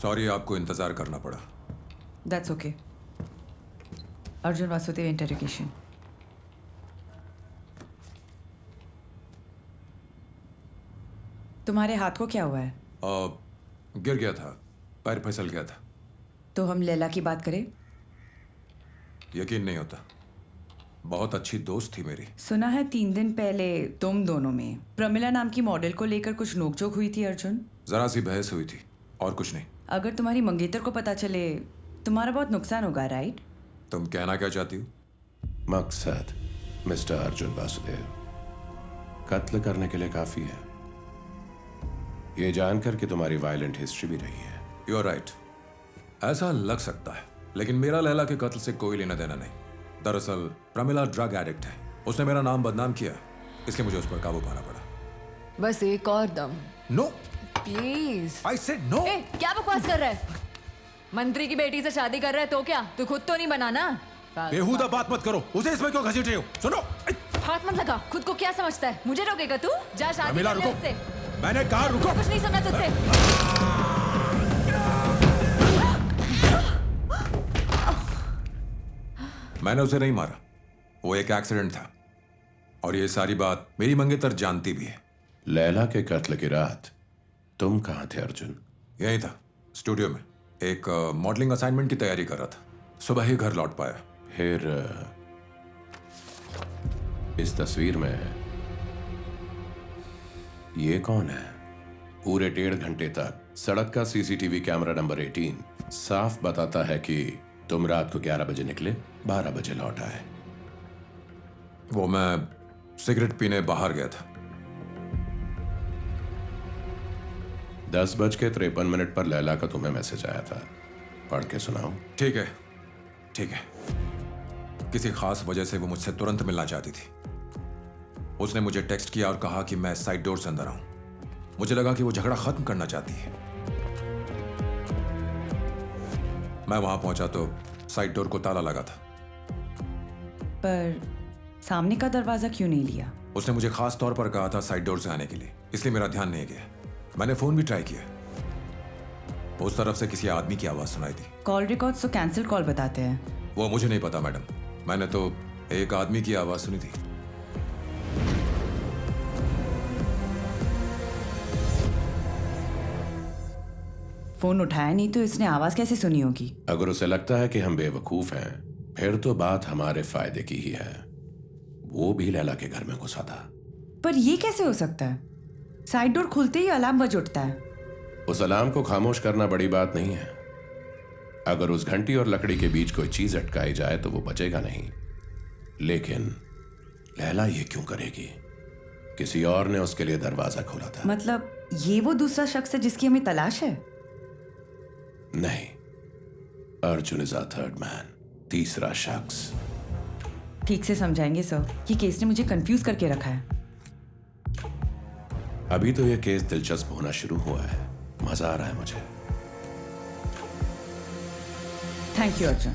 Speaker 14: Sorry आपको इंतजार करना पड़ा।
Speaker 6: That's okay. Arjun Vasudev interrogation. तुम्हारे हाथ को क्या हुआ है?
Speaker 14: गिर गया था, पैर फिसल गया था।
Speaker 6: तो हम लैला की बात करें?
Speaker 14: यकीन नहीं होता, बहुत अच्छी दोस्त थी मेरी।
Speaker 6: सुना है 3 दिन पहले तुम दोनों में प्रमिला नाम की मॉडल को लेकर कुछ नोकझोंक हुई थी अर्जुन।
Speaker 14: जरा सी बहस हुई थी और कुछ नहीं।
Speaker 6: अगर तुम्हारी मंगेतर को पता चले तुम्हारा बहुत नुकसान होगा, राइट?
Speaker 14: तुम कहना क्या चाहती हो?
Speaker 2: मकसद मिस्टर अर्जुन वासुदेव कत्ल करने के लिए काफी है। ये जानकर कि तुम्हारी वायलेंट हिस्ट्री भी रही है।
Speaker 14: यू आर राइट, ऐसा लग सकता है, लेकिन मेरा लैला के कत्ल से कोई लेना देना नहीं। दरअसल प्रमिला ड्रग एडिक्ट है। उसने मेरा नाम बदनाम किया, इसलिए मुझे उस पर काबू पाना पड़ा।
Speaker 15: बस एक और दम।
Speaker 14: No
Speaker 15: please.
Speaker 14: I said no.
Speaker 15: क्या बकवास कर रहा है? मंत्री की बेटी से शादी कर रहा है तो क्या? तू खुद तो नहीं बनाना।
Speaker 14: बेहुदा बात मत करो, उसे इसमें क्यों घसीट रहे हो? सुनो,
Speaker 15: हाथ मत लगा। खुद को क्या समझता है? मुझे रोकेगा तू? जा शादी
Speaker 14: प्रमिला
Speaker 15: कर ले
Speaker 14: रुको।
Speaker 15: उससे।
Speaker 14: मैंने कहा रुको।
Speaker 15: कुछ नहीं सुनना तुझसे।
Speaker 14: मैंने उसे नहीं मारा, वो एक एक्सीडेंट था। और ये सारी बात मेरी मंगेतर जानती भी है।
Speaker 2: लैला के कत्ल की रात तुम कहाँ थे अर्जुन?
Speaker 14: यही था, स्टूडियो में। एक मॉडलिंग असाइनमेंट की तैयारी कर रहा था। सुबह ही घर लौट पाया।
Speaker 2: फिर इस तस्वीर में ये कौन है? पूरे 1.5 घंटे तक सड़क का सीसीटीवी कैमरा नंबर 18 साफ बताता है कि तुम रात को 11 बजे निकले, 12 बजे लौट आए।
Speaker 14: वो मैं सिगरेट पीने बाहर गया था।
Speaker 2: 10:53 पर लैला का तुम्हें मैसेज आया था, पढ़ के सुनाऊं?
Speaker 14: ठीक है, ठीक है। किसी खास वजह से वो मुझसे तुरंत मिलना चाहती थी। उसने मुझे टेक्स्ट किया और कहा कि मैं साइड डोर से अंदर आऊं। मुझे लगा कि वो झगड़ा खत्म करना चाहती है। मैं वहां पहुंचा तो साइड डोर को ताला लगा था।
Speaker 6: पर सामने का दरवाजा क्यों नहीं लिया?
Speaker 14: उसने मुझे खास तौर पर कहा था साइड डोर से आने के लिए, इसलिए मेरा ध्यान नहीं गया। मैंने फोन भी ट्राई किया, उस तरफ से किसी आदमी की आवाज सुनाई दी।
Speaker 6: कॉल रिकॉर्ड्स तो कैंसिल कॉल बताते हैं।
Speaker 14: वो मुझे नहीं पता मैडम, मैंने तो एक आदमी की आवाज सुनी थी।
Speaker 6: फोन उठाया नहीं तो इसने आवाज कैसे सुनी होगी?
Speaker 2: अगर उसे लगता है कि हम बेवकूफ हैं, फिर तो बात हमारे फायदे की ही है। वो भी लैला के घर में घुसा था।
Speaker 6: पर ये कैसे हो सकता है? साइड डोर खुलते ही अलार्म बज उठता है।
Speaker 2: उस अलार्म को खामोश करना बड़ी बात नहीं है। अगर उस घंटी और लकड़ी के बीच कोई चीज अटकाई जाए तो वो बचेगा नहीं। लेकिन लैला ये क्यों करेगी? किसी और ने उसके लिए दरवाजा खोला था।
Speaker 6: मतलब ये वो दूसरा शख्स है जिसकी हमें तलाश है?
Speaker 2: नहीं, Arjun is a third man, तीसरा शख्स।
Speaker 6: ठीक से समझाएंगे सर? ये केस ने मुझे कंफ्यूज करके रखा है।
Speaker 2: अभी तो यह केस दिलचस्प होना शुरू हुआ है। मजा आ रहा है मुझे।
Speaker 6: Thank you Arjun.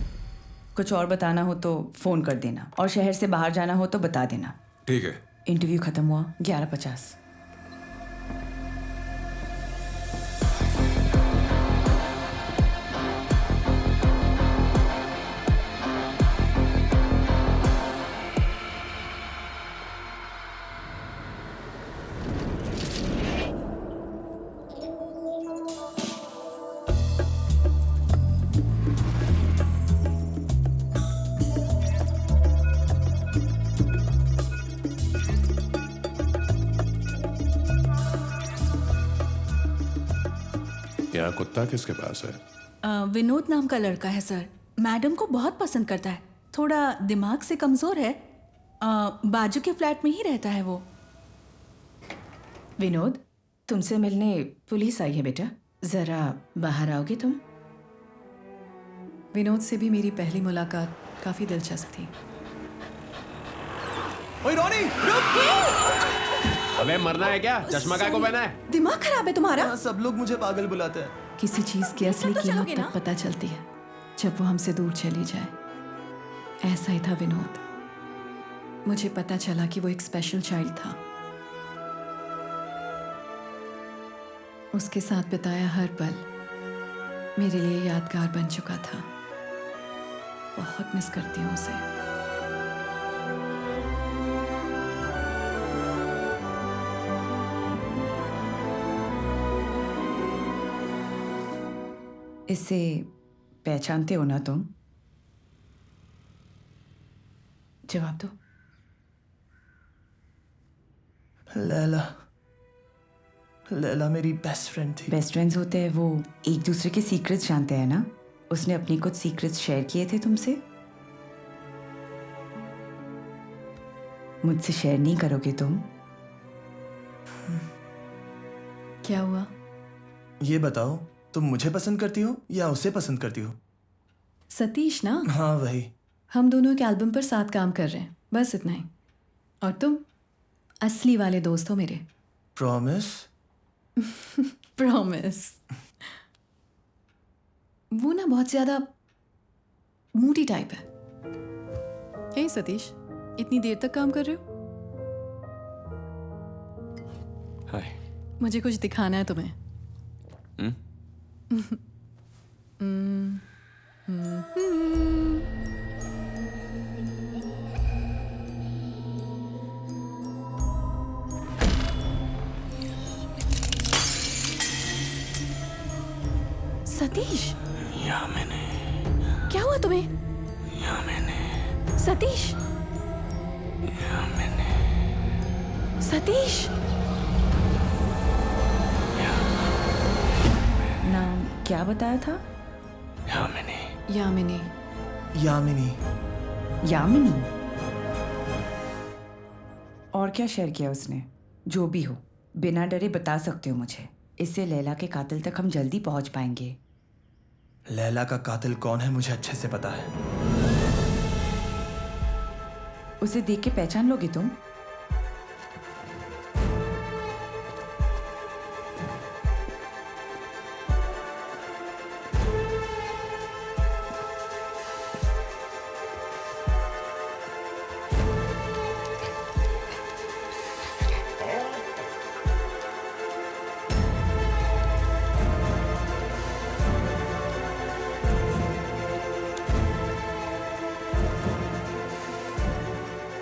Speaker 6: कुछ और बताना हो तो फोन कर देना, और शहर से बाहर जाना हो तो बता देना।
Speaker 14: ठीक है।
Speaker 6: इंटरव्यू खत्म हुआ 11:50।
Speaker 2: यहाँ कुत्ता किसके पास है?
Speaker 7: विनोद नाम का लड़का है सर। मैडम को बहुत पसंद करता है। थोड़ा दिमाग से कमजोर है। बाजू के फ्लैट में ही रहता है वो।
Speaker 10: विनोद, तुमसे मिलने पुलिस आई है बेटा, जरा बाहर आओगे तुम?
Speaker 4: विनोद से भी मेरी पहली मुलाकात काफी दिलचस्प थी।
Speaker 1: ओए रोनी, रुक! अबे मरना है क्या? चश्मा काय को पहना है?
Speaker 4: दिमाग खराब है तुम्हारा?
Speaker 11: सब लोग मुझे पागल बुलाते हैं।
Speaker 4: किसी चीज की असली कीमत तब पता चलती है जब वो हमसे दूर चली जाए। ऐसा ही था विनोद। मुझे पता चला कि वो एक स्पेशल चाइल्ड था। उसके साथ बिताया हर पल मेरे लिए यादगार बन चुका था। बहुत मिस करती हूँ उसे।
Speaker 6: इससे पहचानते हो ना तुम?
Speaker 10: जवाब दो।
Speaker 11: लैला, लैला मेरी बेस्ट फ्रेंड थी।
Speaker 6: बेस्ट फ्रेंड्स होते हैं वो एक दूसरे के सीक्रेट्स जानते हैं ना। उसने अपनी कुछ सीक्रेट्स शेयर किए थे तुमसे। मुझसे शेयर नहीं करोगे तुम?
Speaker 4: क्या हुआ?
Speaker 11: ये बताओ, तुम मुझे पसंद करती हो या उसे पसंद करती हो?
Speaker 4: सतीश ना?
Speaker 11: हाँ वही।
Speaker 4: हम दोनों एक एल्बम पर साथ काम कर रहे हैं, बस इतना ही। और तुम असली वाले दोस्त हो मेरे।
Speaker 11: प्रॉमिस?
Speaker 4: प्रॉमिस। वो ना बहुत ज्यादा मूडी टाइप है। हे सतीश, इतनी देर तक काम कर रहे हो?
Speaker 3: हाय।
Speaker 4: मुझे कुछ दिखाना है तुम्हें। सतीश,
Speaker 3: या मैंने
Speaker 4: क्या हुआ तुम्हें?
Speaker 3: या मैंने
Speaker 4: सतीश,
Speaker 3: या मैंने
Speaker 4: सतीश।
Speaker 6: नाम क्या बताया था?
Speaker 3: यामिनी।
Speaker 4: यामिनी।
Speaker 11: यामिनी।
Speaker 6: यामिनी। और क्या शेयर किया उसने? जो भी हो, बिना डरे बता सकते हो मुझे। इससे लैला के कातिल तक हम जल्दी पहुंच पाएंगे।
Speaker 11: लैला का कातिल कौन है मुझे अच्छे से पता है।
Speaker 6: उसे देख के पहचान लोगे तुम?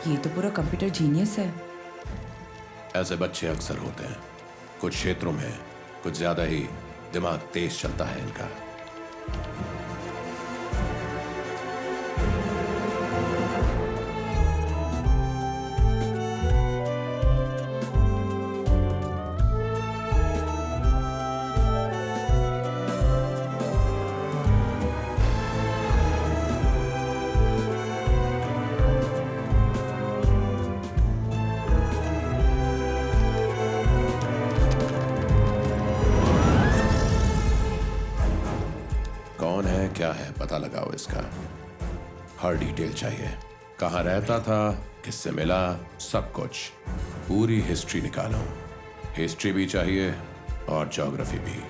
Speaker 6: ये तो पूरा कंप्यूटर जीनियस है।
Speaker 2: ऐसे बच्चे अक्सर होते हैं। कुछ क्षेत्रों में कुछ ज्यादा ही दिमाग तेज चलता है इनका। कौन है, क्या है, पता लगाओ इसका। हर डिटेल चाहिए। कहाँ रहता था, किससे मिला, सब कुछ। पूरी हिस्ट्री निकालो। हिस्ट्री भी चाहिए और ज्योग्राफी भी।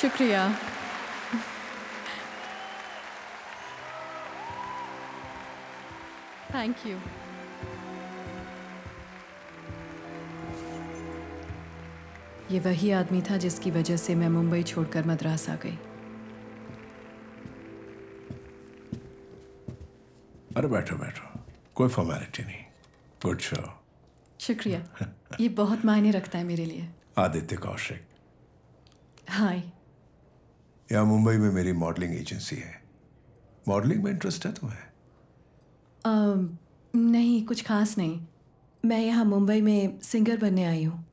Speaker 4: शुक्रिया। Thank you. ये वही आदमी था जिसकी वजह से मैं मुंबई छोड़कर मद्रास आ गई।
Speaker 5: अरे बैठो बैठो, कोई फॉर्मेलिटी नहीं। Good show.
Speaker 4: शुक्रिया। ये बहुत मायने रखता है मेरे लिए।
Speaker 5: आदित्य कौशिक।
Speaker 4: हाय।
Speaker 5: यहाँ मुंबई में मेरी मॉडलिंग एजेंसी है। मॉडलिंग में इंटरेस्ट है तुम्हें?
Speaker 4: नहीं, कुछ खास नहीं। मैं यहाँ मुंबई में सिंगर बनने आई हूँ।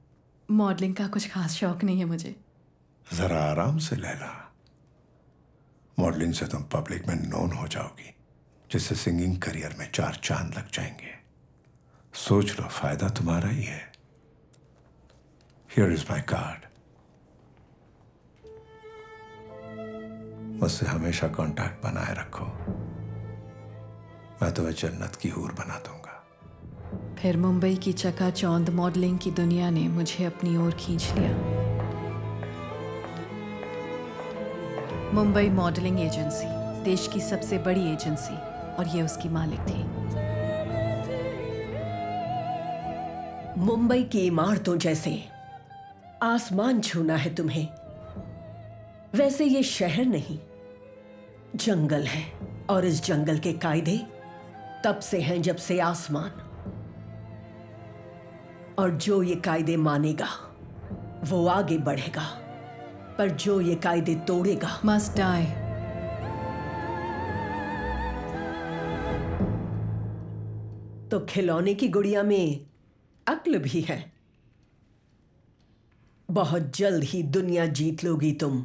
Speaker 4: मॉडलिंग का कुछ खास शौक नहीं है मुझे।
Speaker 5: जरा आराम से लैला, मॉडलिंग से तुम पब्लिक में नोन हो जाओगी, जिससे सिंगिंग करियर में 4 चांद लग जाएंगे। सोच लो, फायदा तुम्हारा ही है। Here is my card. मुझसे हमेशा कांटेक्ट बनाए रखो, मैं तुम्हें जन्नत की हूर बना दूंगा।
Speaker 4: फिर मुंबई की चकाचौंध मॉडलिंग की दुनिया ने मुझे अपनी ओर खींच लिया। मुंबई मॉडलिंग एजेंसी देश की सबसे बड़ी एजेंसी, और ये उसकी मालिक थी।
Speaker 16: मुंबई की इमारतों जैसे आसमान छूना है तुम्हें, वैसे ये शहर नहीं, जंगल है। और इस जंगल के कायदे तब से हैं जब से आसमान। और जो ये कायदे मानेगा वो आगे बढ़ेगा, पर जो ये कायदे तोड़ेगा
Speaker 4: मस्ट डाई।
Speaker 16: तो खिलौने की गुड़िया में अक्ल भी है। बहुत जल्द ही दुनिया जीत लोगी तुम।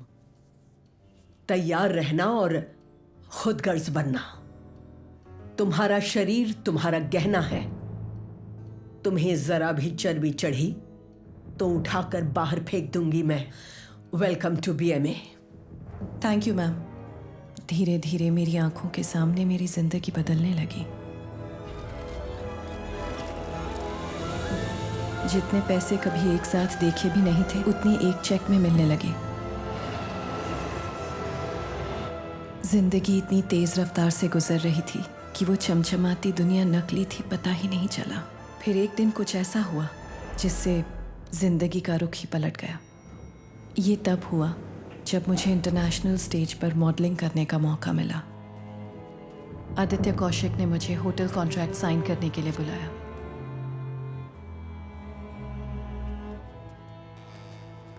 Speaker 16: तैयार रहना और खुदगर्ज बनना। तुम्हारा शरीर तुम्हारा गहना है। तुम्हें जरा भी चर्बी चढ़ी तो उठाकर बाहर फेंक दूंगी मैं। Welcome to BMA।
Speaker 4: Thank you ma'am. धीरे धीरे मेरी आंखों के सामने मेरी जिंदगी बदलने लगी। जितने पैसे कभी एक साथ देखे भी नहीं थे, उतनी एक चेक में मिलने लगे। जिंदगी इतनी तेज रफ्तार से गुजर रही थी कि वो चमचमाती दुनिया नकली थी, पता ही नहीं चला। फिर एक दिन कुछ ऐसा हुआ जिससे जिंदगी का रुख ही पलट गया। ये तब हुआ जब मुझे इंटरनेशनल स्टेज पर मॉडलिंग करने का मौका मिला। आदित्य कौशिक ने मुझे होटल कॉन्ट्रैक्ट साइन करने के लिए बुलाया।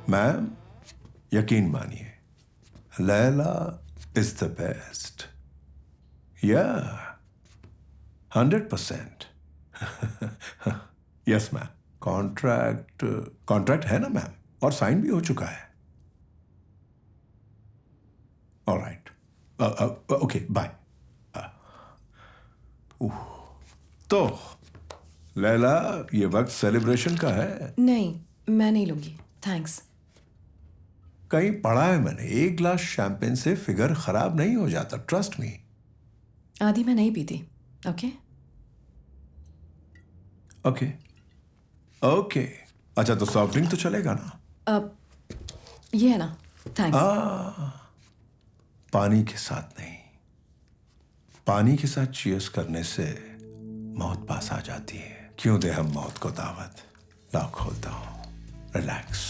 Speaker 5: मैम, यकीन मानिए, लैला इज द बेस्ट। या 100%। Yes ma'am. कॉन्ट्रैक्ट है ना मैम, और साइन भी हो चुका है। Alright, okay, bye. तो लैला, ये वक्त सेलिब्रेशन का है।
Speaker 4: नहीं, मैं नहीं लूंगी, थैंक्स।
Speaker 5: कहीं पढ़ा है मैंने, 1 ग्लास शैंपेन से फिगर खराब नहीं हो जाता, ट्रस्ट मी।
Speaker 4: आदि मैं नहीं पीती। Okay
Speaker 5: okay okay. अच्छा, तो सॉफ्ट ड्रिंक तो चलेगा ना?
Speaker 4: अब ये है ना, थैंक्स।
Speaker 5: पानी के साथ नहीं, पानी के साथ चीयर्स करने से मौत पास आ जाती है। क्यों दे हम मौत को दावत? लाओ खोलता हूं, रिलैक्स।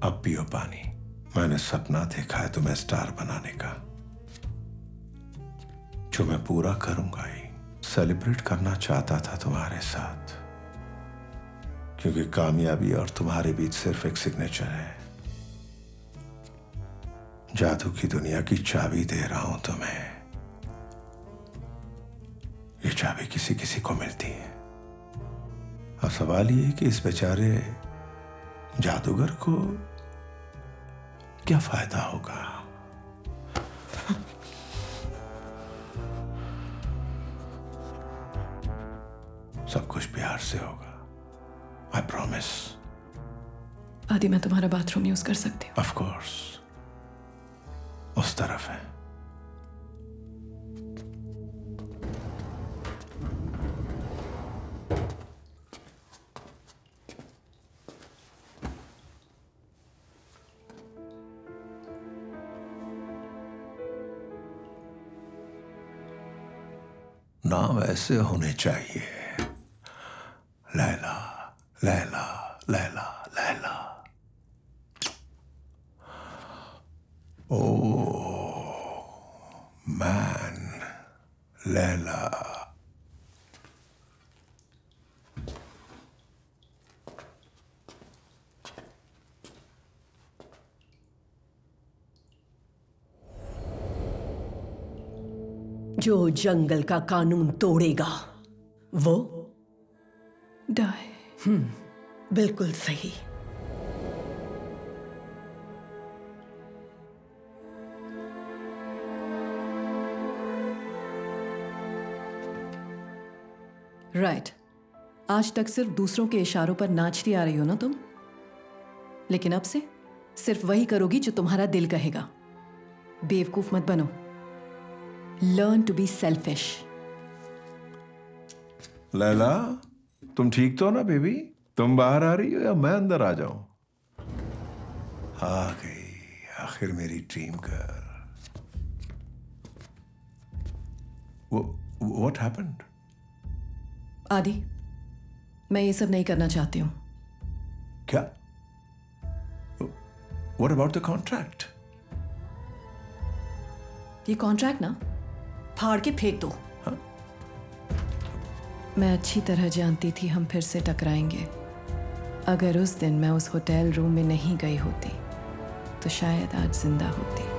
Speaker 5: अब पियो पानी। मैंने सपना देखा है तुम्हें स्टार बनाने का, जो मैं पूरा करूंगा ही। सेलिब्रेट करना चाहता था तुम्हारे साथ, क्योंकि कामयाबी और तुम्हारे बीच सिर्फ एक सिग्नेचर है। जादू की दुनिया की चाबी दे रहा हूं तुम्हें। ये चाबी किसी किसी को मिलती है। अब सवाल ये है कि इस बेचारे जादूगर को क्या फायदा होगा। सब कुछ प्यार से होगा, आई प्रॉमिस।
Speaker 4: आदि, मैं तुम्हारा बाथरूम यूज कर सकती हूँ?
Speaker 5: ऑफ कोर्स, उस तरफ है। नाम ऐसे होने चाहिए, लैला लैला लैला लैला। Oh man, Laila.
Speaker 16: जो जंगल का कानून तोड़ेगा वो
Speaker 4: डाई।
Speaker 16: बिल्कुल सही।
Speaker 4: राइट। आज तक सिर्फ दूसरों के इशारों पर नाचती आ रही हो ना तुम, लेकिन अब से सिर्फ वही करोगी जो तुम्हारा दिल कहेगा। बेवकूफ मत बनो। Learn to be selfish.
Speaker 5: Laila, तुम ठीक तो हो ना बेबी? तुम बाहर आ रही हो या मैं अंदर आ जाऊं? आ गई आखिर मेरी ड्रीम गर्ल। What happened?
Speaker 4: आदि, मैं ये सब नहीं करना चाहती हूं।
Speaker 5: क्या? What about the contract?
Speaker 4: ये कॉन्ट्रैक्ट ना फाड़ के फेंक दो। मैं अच्छी तरह जानती थी हम फिर से टकराएंगे। अगर उस दिन मैं उस होटल रूम में नहीं गई होती तो शायद आज जिंदा होती।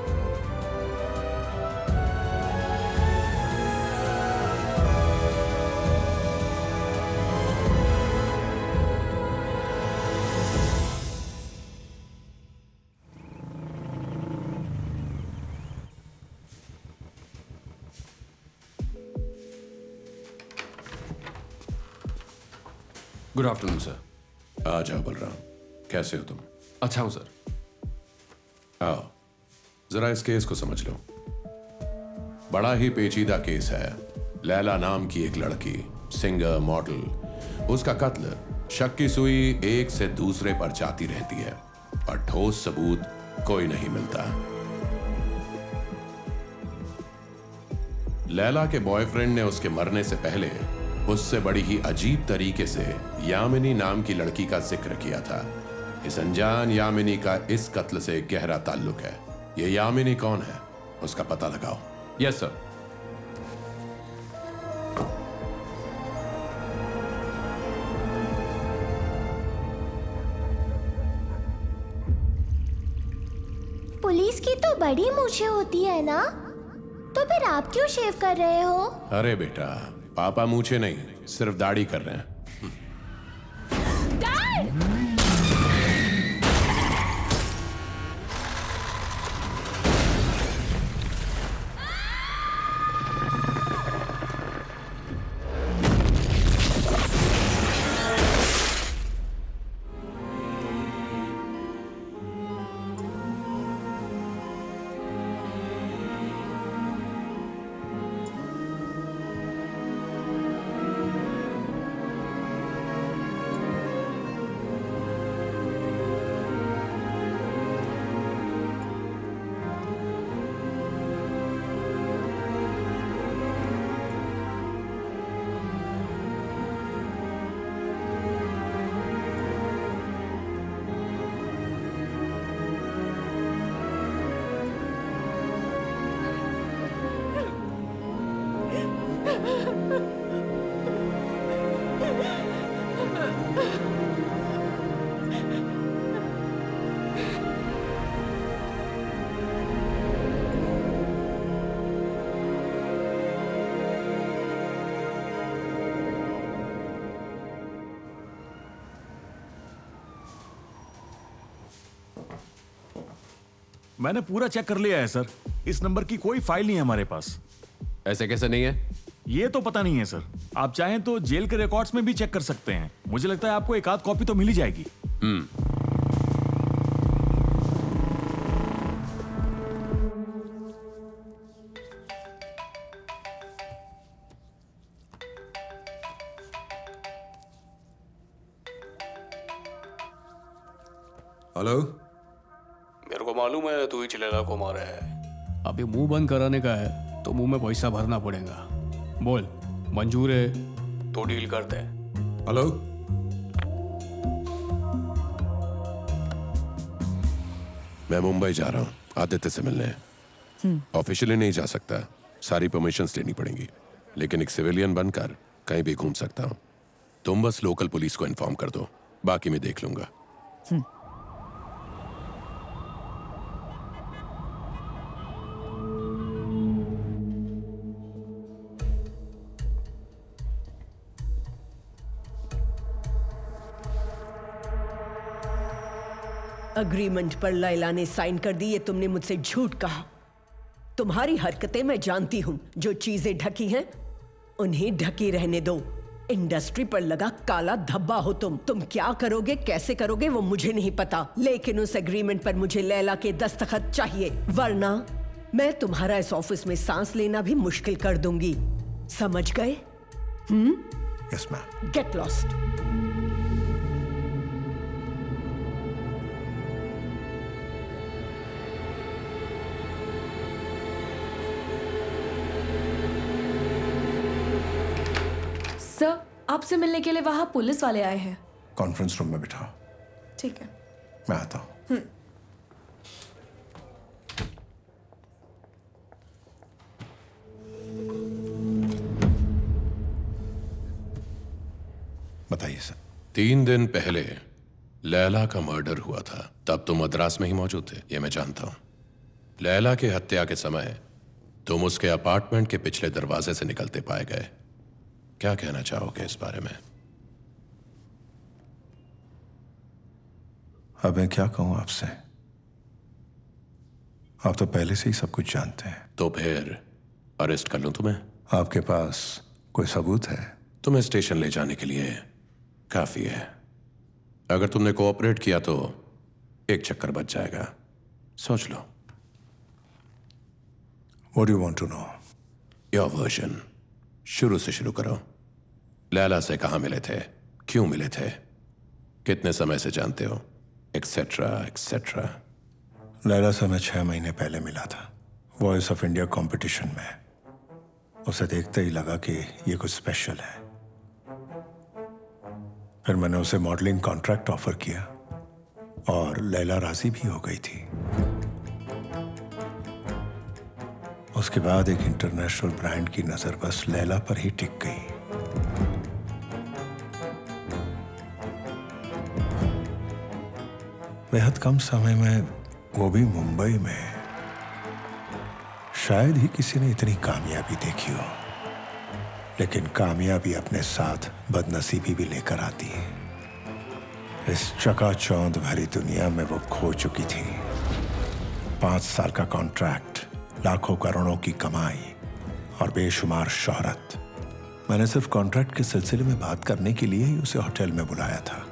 Speaker 2: Good afternoon sir. आ जाओ बलराम, कैसे हो तुम?
Speaker 1: अच्छा हूं सर।
Speaker 2: आओ, जरा इस केस को समझ लो। बड़ा ही पेचीदा केस है। लैला नाम की एक लड़की, सिंगर, मॉडल, उसका कत्ल शक की सुई एक से दूसरे पर जाती रहती है और ठोस सबूत कोई नहीं मिलता। लैला के बॉयफ्रेंड ने उसके मरने से पहले उससे बड़ी ही अजीब तरीके से यामिनी नाम की लड़की का जिक्र किया था। इस अनजान यामिनी का इस कत्ल से गहरा ताल्लुक है। ये यामिनी कौन है, उसका पता लगाओ।
Speaker 1: Yes sir.
Speaker 17: पुलिस की तो बड़ी मूछें होती है ना, तो फिर आप क्यों शेव कर रहे हो?
Speaker 2: अरे बेटा, पापा मूछे नहीं, सिर्फ दाढ़ी कर रहे हैं।
Speaker 18: मैंने पूरा चेक कर लिया है सर। इस नंबर की कोई फाइल नहीं है हमारे पास।
Speaker 1: ऐसे कैसे नहीं है?
Speaker 18: ये तो पता नहीं है सर। आप चाहें तो जेल के रिकॉर्ड्स में भी चेक कर सकते हैं। मुझे लगता है आपको एक आध कॉपी तो मिल ही जाएगी।
Speaker 14: हेलो,
Speaker 13: मेरे को मालूम है तू ही चिलेला को मारा है। अभी मुंह बंद कराने का है तो मुंह में पैसा भरना पड़ेगा। बोल, मंजूर है तो डील करते हैं।
Speaker 14: हेलो,
Speaker 2: मैं मुंबई जा रहा हूँ आदित्य से मिलने। ऑफिशियली नहीं जा सकता, सारी परमिशंस लेनी पड़ेंगी, लेकिन एक सिविलियन बनकर कहीं भी घूम सकता हूँ। तुम बस लोकल पुलिस को इन्फॉर्म कर दो, बाकी मैं देख लूंगा।
Speaker 16: अग्रीमेंट पर लैला ने साइन कर दी, ये तुमने मुझसे झूठ कहा। तुम्हारी हरकतें मैं जानती हूं, जो चीजें ढकी हैं उन्हें ढकी रहने दो। इंडस्ट्री पर लगा काला धब्बा हो तुम क्या करोगे, कैसे करोगे वो मुझे नहीं पता, लेकिन उस एग्रीमेंट पर मुझे लैला के दस्तखत चाहिए, वरना मैं तुम्हारा इस ऑफिस में सांस लेना भी मुश्किल कर दूंगी। समझ गए?
Speaker 5: Yes ma'am.
Speaker 16: Get lost.
Speaker 8: Sir, आपसे मिलने के लिए वहां पुलिस वाले आए हैं।
Speaker 5: कॉन्फ्रेंस रूम में बिठाओ।
Speaker 8: ठीक है।
Speaker 5: मैं आता हूँ। बताइए सर।
Speaker 2: 3 दिन पहले लैला का मर्डर हुआ था, तब तुम मद्रास में ही मौजूद थे, ये मैं जानता हूं। लैला के हत्या के समय तुम उसके अपार्टमेंट के पिछले दरवाजे से निकलते पाए गए। क्या कहना चाहोगे इस बारे में?
Speaker 5: अब मैं क्या कहूं आपसे? आप तो पहले से ही सब कुछ जानते हैं।
Speaker 2: तो फिर अरेस्ट कर लूं तुम्हें?
Speaker 5: आपके पास कोई सबूत है?
Speaker 2: तुम्हें स्टेशन ले जाने के लिए काफी है। अगर तुमने कोऑपरेट किया तो एक चक्कर बच जाएगा। सोच लो।
Speaker 5: What do you want to know?
Speaker 2: Your version. शुरू से शुरू करो। लैला से कहां मिले थे, क्यों मिले थे, कितने समय से जानते हो, एक्सेट्रा एक्सेट्रा।
Speaker 5: लैला से मैं 6 महीने पहले मिला था, वॉइस ऑफ इंडिया कंपटीशन में। उसे देखते ही लगा कि ये कुछ स्पेशल है। फिर मैंने उसे मॉडलिंग कॉन्ट्रैक्ट ऑफर किया और लैला राजी भी हो गई थी। उसके बाद एक इंटरनेशनल ब्रांड की नजर बस लैला पर ही टिक गई। बेहद कम समय में, वो भी मुंबई में। शायद ही किसी ने इतनी कामयाबी देखी हो, लेकिन कामयाबी अपने साथ बदनसीबी भी लेकर आती है। इस चकाचौंध भरी दुनिया में वो खो चुकी थी। 5 साल का कॉन्ट्रैक्ट, लाखों करोड़ों की कमाई और बेशुमार शोहरत। मैंने सिर्फ कॉन्ट्रैक्ट के सिलसिले में बात करने के लिए ही उसे होटल में बुलाया था।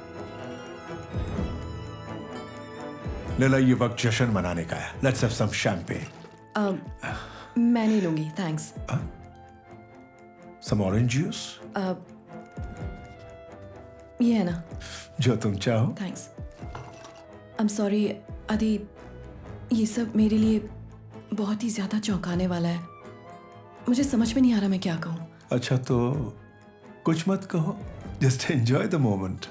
Speaker 5: लैला, ये वक्त जश्न मनाने का है। Let's have some champagne.
Speaker 4: मैं नहीं लूंगी, थैंक्स।
Speaker 5: Some orange juice?
Speaker 4: ये है ना?
Speaker 5: जो तुम चाहो।
Speaker 4: थैंक्स। आई एम सॉरी आदि, ये सब मेरे लिए बहुत ही ज्यादा चौंकाने वाला है। मुझे समझ में नहीं आ रहा मैं क्या कहूँ।
Speaker 5: अच्छा तो कुछ मत कहो, just enjoy the moment.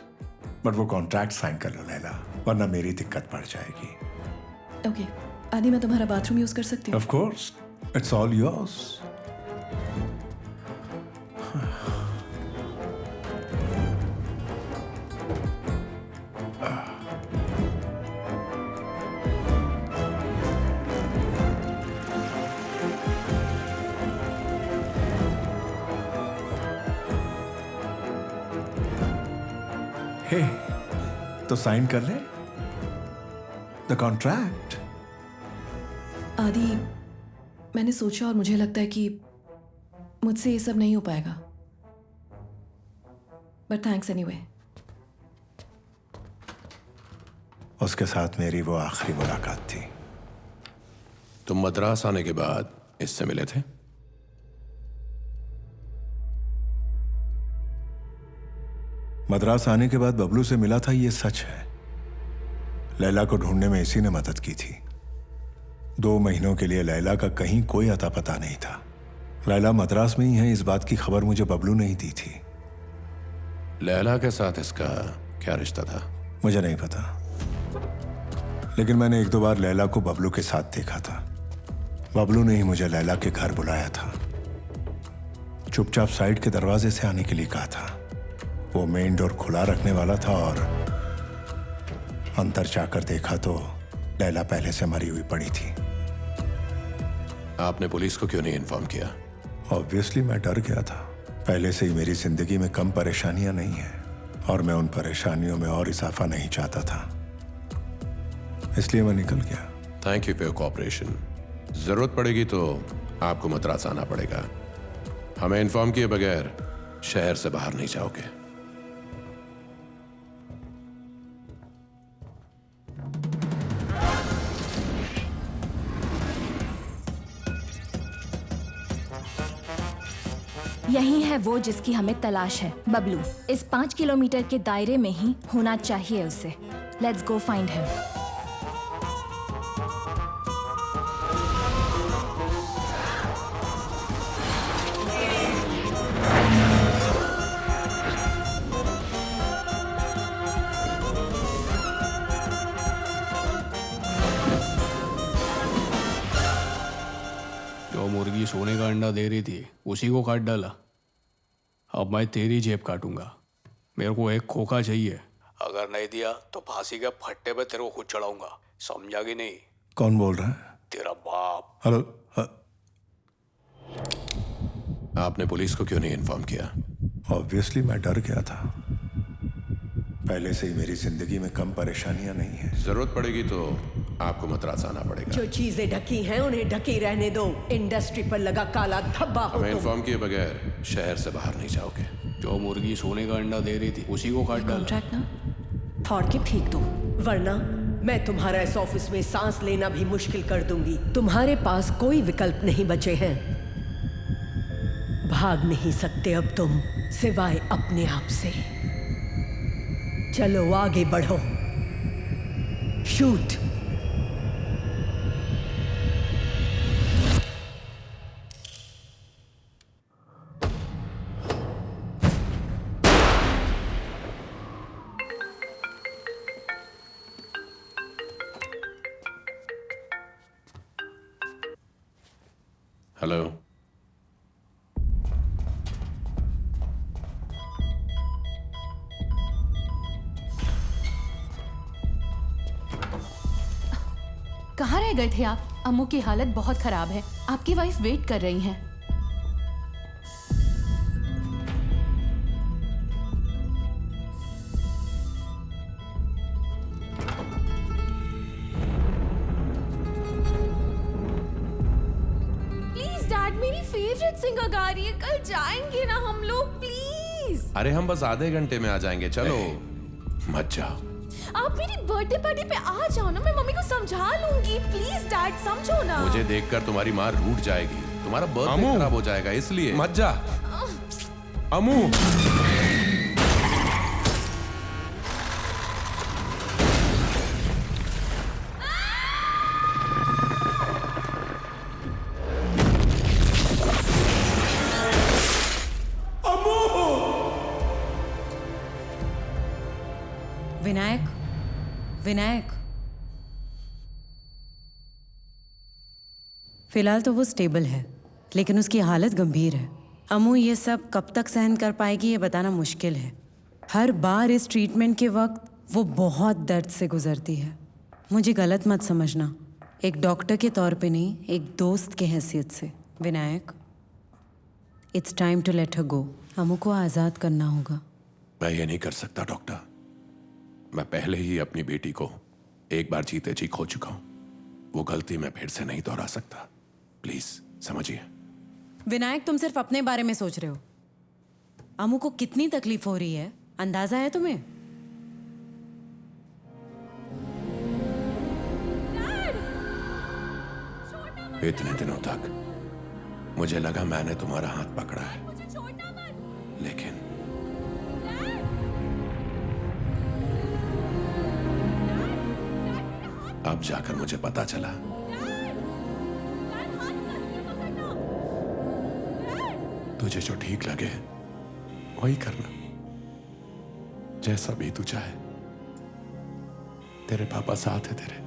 Speaker 5: But वो कॉन्ट्रैक्ट साइन कर लो लैला, वरना मेरी दिक्कत बढ़ जाएगी।
Speaker 4: ओके आदि, मैं तुम्हारा बाथरूम यूज कर सकती हूँ?
Speaker 5: Of course, it's all yours. Hey, तो साइन कर ले द कॉन्ट्रैक्ट।
Speaker 4: आदि, मैंने सोचा और मुझे लगता है कि मुझसे ये सब नहीं हो पाएगा, बट थैंक्स एनीवे।
Speaker 5: उसके साथ मेरी वो आखिरी मुलाकात थी।
Speaker 2: तुम मद्रास आने के बाद इससे मिले थे?
Speaker 5: मद्रास आने के बाद बबलू से मिला था, ये सच है। लैला को ढूंढने में इसी ने मदद की थी। 2 महीनों के लिए लैला का कहीं कोई अता पता नहीं था। लैला मद्रास में ही है, इस बात की खबर मुझे बबलू ने ही दी थी।
Speaker 2: लैला के साथ इसका क्या रिश्ता था?
Speaker 5: मुझे नहीं पता, लेकिन मैंने 1-2 बार लैला को बबलू के साथ देखा था। बबलू ने ही मुझे लैला के घर बुलाया था। चुपचाप साइड के दरवाजे से आने के लिए कहा था। वो मेन डोर खुला रखने वाला था और अंदर जाकर देखा तो लैला पहले से मरी हुई पड़ी थी।
Speaker 2: आपने पुलिस को क्यों नहीं इन्फॉर्म किया?
Speaker 5: ऑब्वियसली मैं डर गया था। पहले से ही मेरी जिंदगी में कम परेशानियां नहीं हैं और मैं उन परेशानियों में और इजाफा नहीं चाहता था।
Speaker 19: इसलिए मैं निकल गया।
Speaker 2: Thank you for your cooperation. जरूरत पड़ेगी तो आपको मद्रास आना पड़ेगा। हमें इन्फॉर्म किए बगैर शहर से बाहर नहीं जाओगे।
Speaker 17: यही है वो जिसकी हमें तलाश है, बबलू। इस 5 किलोमीटर के दायरे में ही होना चाहिए उसे। Let's go find him.
Speaker 13: जो मुर्गी सोने का अंडा दे रही थी उसी को काट डाला। अब मैं तेरी जेब काटूंगा। मेरे को एक खोखा चाहिए। अगर नहीं दिया तो फांसी के फट्टे पे तेरे को खुद चढ़ाऊंगा। समझा कि नहीं?
Speaker 19: कौन बोल रहा है?
Speaker 13: तेरा बाप।
Speaker 19: हेलो।
Speaker 2: आपने पुलिस को क्यों नहीं इन्फॉर्म किया?
Speaker 19: ऑब्वियसली मैं डर गया था। पहले से ही मेरी जिंदगी में कम परेशानियां नहीं है।
Speaker 2: जरूरत पड़ेगी तो आपको मद्रास आना पड़ेगा।
Speaker 16: जो चीजें ढकी हैं उन्हें ढकी रहने दो। इंडस्ट्री पर लगा काला धब्बा हो
Speaker 2: हमें
Speaker 16: तुम।
Speaker 2: इन्फॉर्म किए बगैर शहर से बाहर नहीं जाओगे।
Speaker 13: जो मुर्गी सोने का अंडा दे रही थी उसी को काट डाला।
Speaker 16: कॉन्ट्रैक्ट ना फाड़ के फेंक दो, वरना मैं तुम्हारा इस ऑफिस में सांस लेना भी मुश्किल कर दूंगी। तुम्हारे पास कोई विकल्प नहीं बचे हैं। भाग नहीं सकते अब तुम, सिवाय अपने आप से। चलो आगे बढ़ो। शूट।
Speaker 2: हेलो।
Speaker 10: कहाँ रह गए थे आप? अम्मू की हालत बहुत खराब है। आपकी वाइफ वेट कर रही हैं।
Speaker 8: प्लीज डैड, मेरी फेवरेट सिंगर गा रही है। कल जाएंगे ना हम लोग, प्लीज।
Speaker 2: अरे हम बस आधे घंटे में आ जाएंगे। चलो मत जाओ।
Speaker 8: आप मेरी बर्थडे पार्टी पे आ जाओ ना, मैं मम्मी को समझा लूंगी। प्लीज डैड, समझो ना।
Speaker 2: मुझे देखकर तुम्हारी माँ रूठ जाएगी। तुम्हारा बर्थडे खराब हो जाएगा, इसलिए मत जा। अमू।
Speaker 6: विनायक, विनायक। फिलहाल तो वो स्टेबल है, लेकिन उसकी हालत गंभीर है। अमू ये सब कब तक सहन कर पाएगी ये बताना मुश्किल है। हर बार इस ट्रीटमेंट के वक्त वो बहुत दर्द से गुजरती है। मुझे गलत मत समझना, एक डॉक्टर के तौर पे नहीं, एक दोस्त के हैसियत से। Vinayak, it's time to let her go. Amu को आज़ाद करना होगा।
Speaker 2: मैं ये नहीं कर सकता डॉक्टर। मैं पहले ही अपनी बेटी को एक बार जीते जी खो चुका हूं। वो गलती मैं फिर से नहीं दोहरा सकता। प्लीज समझिए।
Speaker 6: विनायक, तुम सिर्फ अपने बारे में सोच रहे हो। अमू को कितनी तकलीफ हो रही है अंदाजा है तुम्हें?
Speaker 2: इतने दिनों तक मुझे लगा मैंने तुम्हारा हाथ पकड़ा है, लेकिन अब जाकर मुझे पता चला तुझे जो ठीक लगे वही करना, जैसा भी तू चाहे। तेरे पापा साथ है तेरे।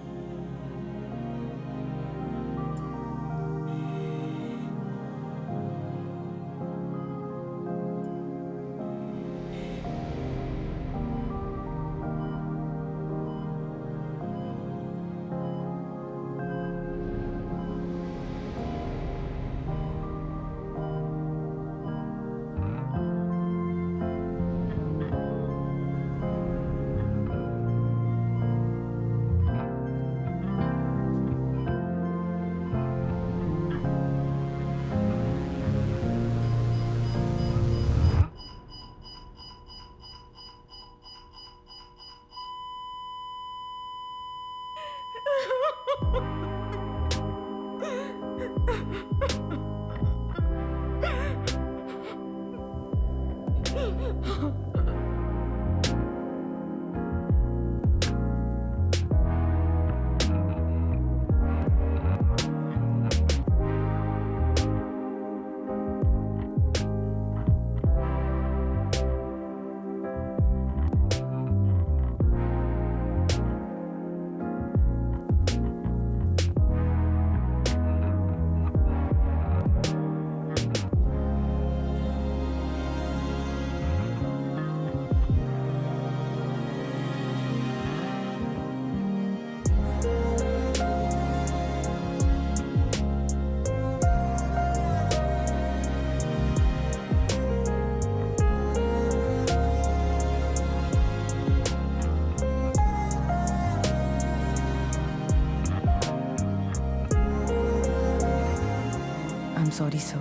Speaker 6: सॉरी सर,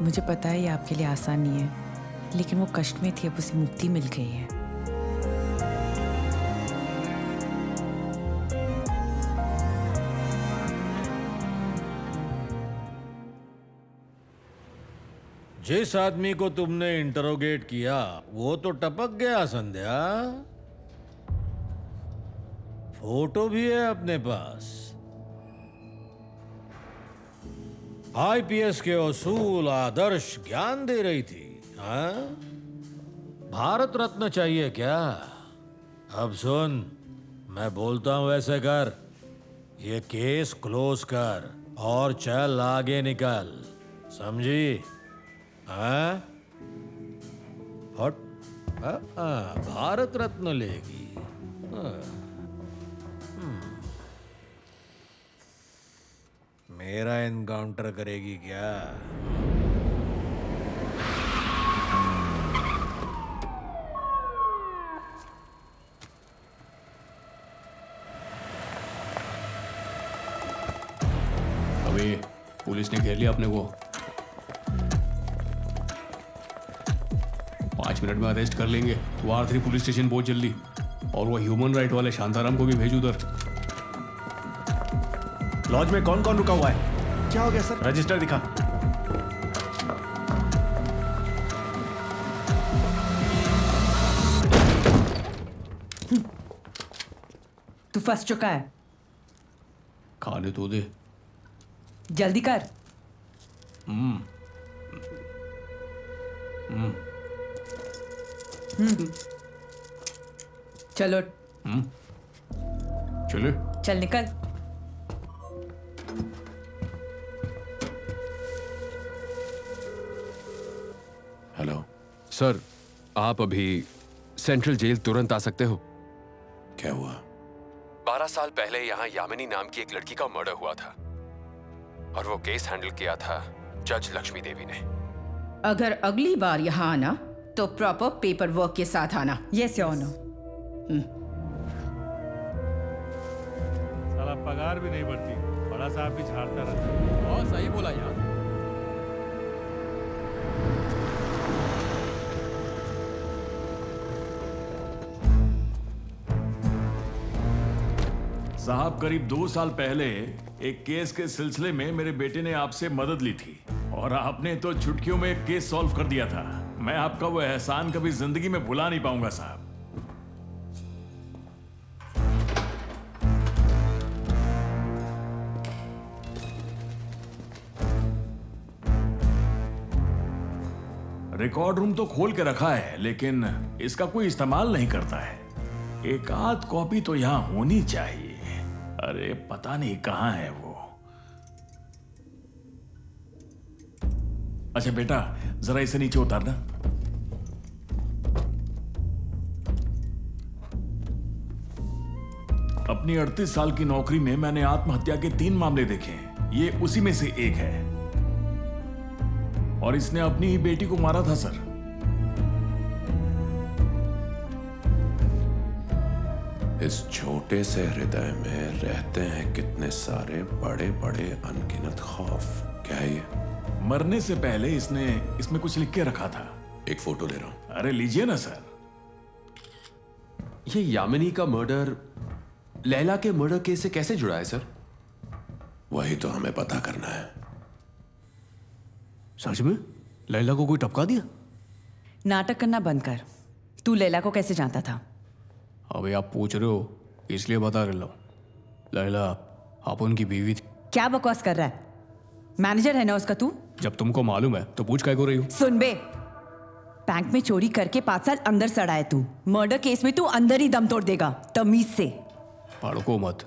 Speaker 6: मुझे पता है ये आपके लिए आसान नहीं है, लेकिन वो कष्ट में थी, अब उसे मुक्ति मिल गई है।
Speaker 20: जिस आदमी को तुमने इंटरोगेट किया वो तो टपक गया संध्या। फोटो भी है अपने पास। आईपीएस के असूल आदर्श ज्ञान दे रही थी। हाँ? भारत रत्न चाहिए क्या? अब सुन, मैं बोलता हूं वैसे कर। ये केस क्लोज कर और चल आगे निकल, समझी? हाँ? हट। भारत रत्न लेगी। हाँ। मेरा एनकाउंटर करेगी क्या?
Speaker 13: अबे पुलिस ने घेर लिया अपने को। 5 मिनट में अरेस्ट कर लेंगे। तो R3 पुलिस स्टेशन बहुत जल्दी। और वो ह्यूमन राइट वाले शांताराम को भी भेज उधर।
Speaker 11: लॉज में कौन कौन रुका हुआ है? क्या हो गया सर? रजिस्टर दिखा।
Speaker 6: तू फंस चुका है।
Speaker 13: खाने तो दे।
Speaker 6: जल्दी कर। चलो।
Speaker 13: चले।
Speaker 6: चल निकल।
Speaker 1: हेलो
Speaker 21: सर, आप अभी सेंट्रल जेल तुरंत आ सकते हो?
Speaker 2: क्या हुआ?
Speaker 21: 12 साल पहले यहाँ यामिनी नाम की एक लड़की का मर्डर हुआ था और वो केस हैंडल किया था जज लक्ष्मी देवी ने।
Speaker 22: अगर अगली बार यहाँ आना तो प्रॉपर पेपर वर्क के साथ आना।
Speaker 6: Yes your honour.
Speaker 12: साला पगार भी नहीं बढ़ती, बड़ा साहब भी झाड़ता रहता है।
Speaker 21: बहुत सही बोला यार।
Speaker 18: साहब, करीब 2 साल पहले एक केस के सिलसिले में मेरे बेटे ने आपसे मदद ली थी और आपने तो चुटकियों में एक केस सॉल्व कर दिया था। मैं आपका वो एहसान कभी जिंदगी में भुला नहीं पाऊंगा साहब। रिकॉर्ड रूम तो खोल के रखा है, लेकिन इसका कोई इस्तेमाल नहीं करता है। एक आध कॉपी तो यहां होनी चाहिए। अरे पता नहीं कहां है वो। अच्छा बेटा, जरा इसे नीचे उतारना। अपनी 38 साल की नौकरी में मैंने आत्महत्या के 3 मामले देखे हैं। ये उसी में से एक है और इसने अपनी ही बेटी को मारा था सर।
Speaker 2: इस छोटे से हृदय में रहते हैं कितने सारे बड़े बड़े अनगिनत खौफ। क्या है ये?
Speaker 18: मरने से पहले इसने इसमें कुछ लिख के रखा था।
Speaker 2: एक फोटो ले रहा हूं।
Speaker 18: अरे लीजिए ना सर।
Speaker 21: ये यामिनी का मर्डर लैला के मर्डर केस से कैसे जुड़ा है सर?
Speaker 2: वही तो हमें पता करना है।
Speaker 13: सच में लैला को कोई टपका दिया?
Speaker 6: नाटक करना बंद कर। तू लैला को कैसे जानता था?
Speaker 13: अबे आप पूछ रहे हो इसलिए बता रहा हूँ। लैला आप उनकी बीवी थी।
Speaker 6: क्या बकवास कर रहा है? मैनेजर है ना उसका तू?
Speaker 13: जब तुमको मालूम है तो पूछ काय को रही हो?
Speaker 6: सुन बे, बैंक में चोरी करके 5 साल अंदर सड़ा है तू। मर्डर केस में तू अंदर ही दम तोड़ देगा, तमीज से।
Speaker 13: भड़को मत,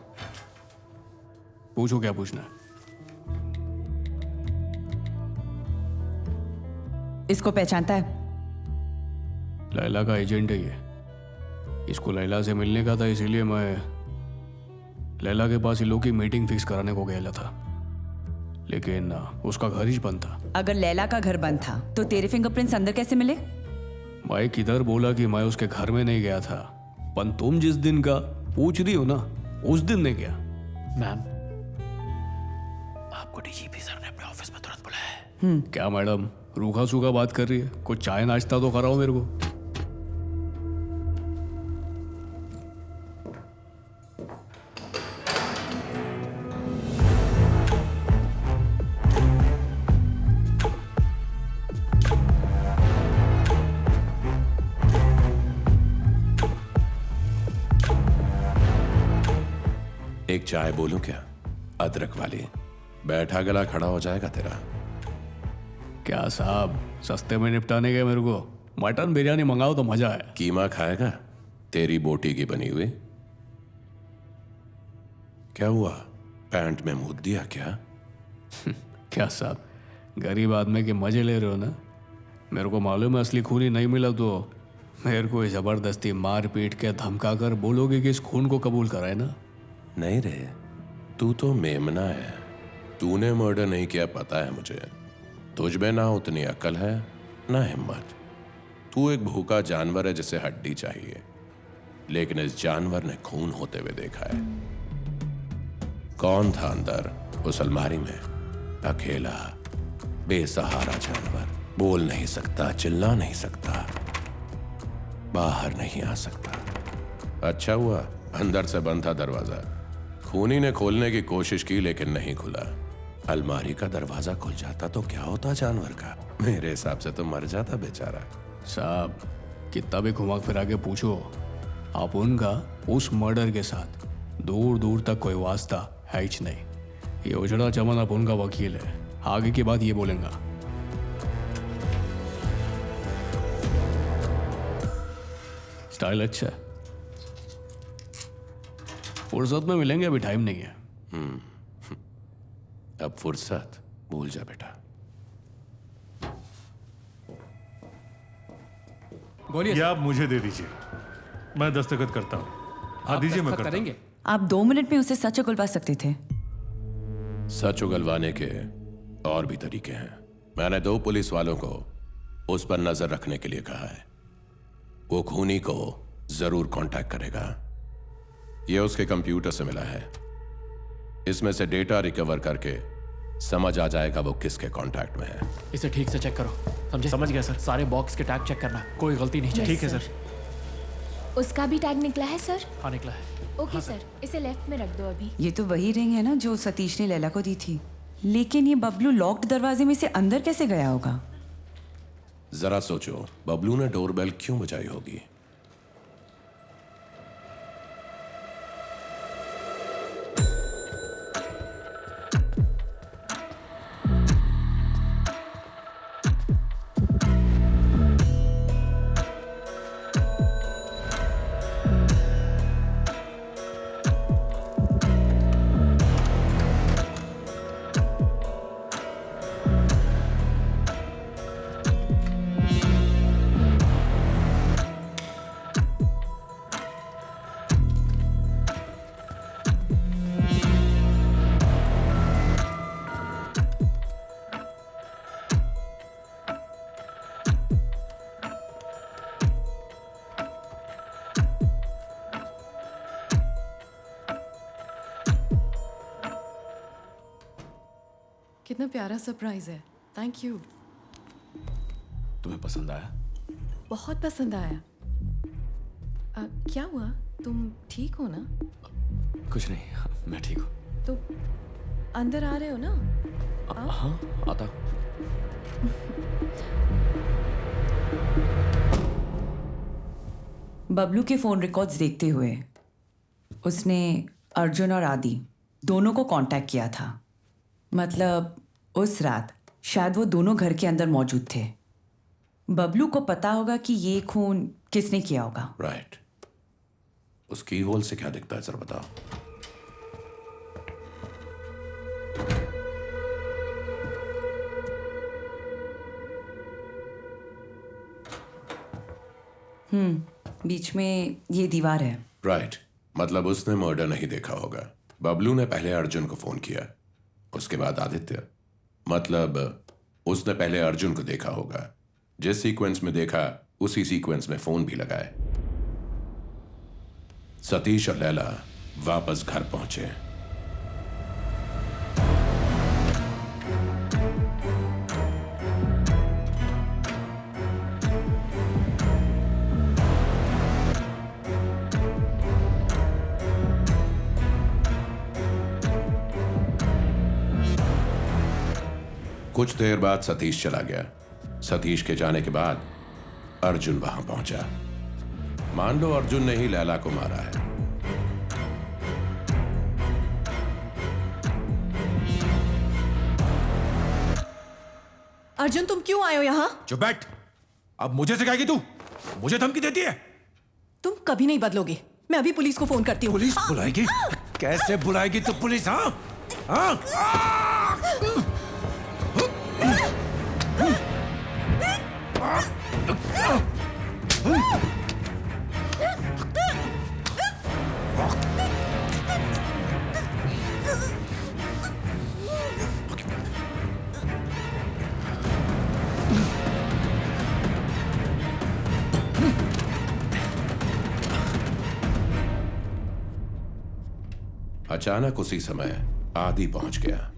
Speaker 13: पूछो क्या पूछना है।
Speaker 6: इसको पहचानता है?
Speaker 13: लैला का एजेंट है ये। इसको लैला से मिलने का था, इसीलिए मैं लैला के पास इन लोग की मीटिंग फिक्स कराने को गया था, लेकिन उसका घर ही बंद था।
Speaker 6: अगर लैला का घर बंद था तो तेरे फिंगरप्रिंट्स अंदर कैसे मिले?
Speaker 13: भाई किधर बोला कि मैं उसके घर में नहीं गया था, पर तुम जिस दिन का पूछ रही हो ना उस दिन नहीं गया।
Speaker 21: मैम, आपको डीजीपी सर ने अपने ऑफिस में तुरंत बुलाया है।
Speaker 13: क्या मैडम रूखा सूखा बात कर रही है? कुछ चाय नाश्ता तो कराओ मेरे को।
Speaker 2: एक चाय बोलूं क्या? अदरक वाली। बैठा गला खड़ा हो जाएगा तेरा।
Speaker 13: क्या साहब सस्ते में निपटाने गए मेरे को? मटन बिरयानी मंगाओ तो मजा है।
Speaker 2: कीमा खाएगा? तेरी बोटी की बनी हुई। क्या हुआ, पैंट में मूत दिया क्या?
Speaker 13: क्या साहब गरीब आदमी के मजे ले रहे हो ना? मेरे को मालूम है असली खूनी नहीं मिला तो मेरे को जबरदस्ती मार पीट के धमका कर बोलोगे कि इस खून को कबूल करा है ना?
Speaker 2: नहीं रे, तू तो मेमना है। तूने मर्डर नहीं किया पता है मुझे। तुझ में ना उतनी अकल है ना हिम्मत। तू एक भूखा जानवर है जिसे हड्डी चाहिए, लेकिन इस जानवर ने खून होते हुए देखा है। कौन था अंदर उस अलमारी में? अकेला बेसहारा जानवर, बोल नहीं सकता, चिल्ला नहीं सकता, बाहर नहीं आ सकता। अच्छा हुआ अंदर से बंद था दरवाजा। खूनी ने खोलने की कोशिश की लेकिन नहीं खुला। अलमारी का दरवाजा खुल जाता तो क्या होता जानवर का? मेरे हिसाब से तो मर जाता बेचारा।
Speaker 13: साहब कितना भी घुमा फिरा के पूछो, आप उनका उस मर्डर के साथ दूर दूर तक कोई वास्ता है ही नहीं। ये उजड़ा चमन आप उनका वकील है, आगे की बात ये बोलेंगा। स्टाइल अच्छा है। फुर्सत में मिलेंगे, अभी टाइम नहीं है।
Speaker 2: अब फुर्सत भूल जा बेटा।
Speaker 12: बोलिए। आप मुझे दे दीजिए, मैं दस्तखत करता हूँ। हाँ दीजिए, मैं करता हूँ।
Speaker 6: आप 2 मिनट में उसे सच उगलवा सकते थे।
Speaker 2: सच उगलवाने के और भी तरीके हैं। मैंने 2 पुलिस वालों को उस पर नजर रखने के लिए कहा है। वो खूनी को जरूर कांटेक्ट करेगा। ये उसके कंप्यूटर से मिला है। इसमें से डेटा रिकवर करके समझ आ जाएगा वो किसके कांटेक्ट में है।
Speaker 21: इसे ठीक से चेक करो, समझे? समझ गया सर। सारे बॉक्स के टैग चेक करना, कोई गलती नहीं चाहिए। ठीक है सर।
Speaker 17: उसका भी टैग निकला है सर?
Speaker 21: हाँ निकला है।
Speaker 17: ओके सर, इसे लेफ्ट में रख दो अभी।
Speaker 6: ये तो वही रिंग है ना जो सतीश ने लैला को दी थी, लेकिन ये बबलू लॉक्ड दरवाजे में से अंदर कैसे गया होगा?
Speaker 2: जरा सोचो, बबलू ने डोरबेल क्यों बजाई होगी?
Speaker 4: कितना प्यारा सरप्राइज है। Thank you.
Speaker 21: तुम्हें पसंद आया?
Speaker 4: बहुत पसंद आया। क्या हुआ, तुम ठीक हो ना?
Speaker 3: कुछ नहीं, मैं ठीक हूँ।
Speaker 4: तो अंदर आ रहे हो ना?
Speaker 3: हाँ, आता।
Speaker 6: बबलू के फोन रिकॉर्ड्स देखते हुए उसने अर्जुन और आदि दोनों को कांटेक्ट किया था। मतलब उस रात शायद वो दोनों घर के अंदर मौजूद थे। बबलू को पता होगा कि ये खून किसने किया होगा।
Speaker 2: राइट। उस की होल से क्या दिखता है सर, बताओ।
Speaker 6: बीच में ये दीवार है।
Speaker 2: राइट। मतलब उसने मर्डर नहीं देखा होगा। बबलू ने पहले अर्जुन को फोन किया, उसके बाद आदित्य। मतलब उसने पहले अर्जुन को देखा होगा, जिस सीक्वेंस में देखा उसी सीक्वेंस में फोन भी लगाए। सतीश और लैला वापस घर पहुंचे। कुछ देर बाद सतीश चला गया। सतीश के जाने के बाद अर्जुन वहां पहुंचा। मान लो अर्जुन ने ही लैला को मारा है।
Speaker 4: अर्जुन, तुम क्यों आए हो यहाँ?
Speaker 14: चुप बैठ। अब मुझे सिखाएगी तू? मुझे धमकी देती है?
Speaker 4: तुम कभी नहीं बदलोगे। मैं अभी पुलिस को फोन करती हूँ।
Speaker 14: पुलिस बुलाएगी? कैसे बुलाएगी तू पुलिस? हाँ हाँ।
Speaker 2: अचानक उसी समय आदि पहुंच गया।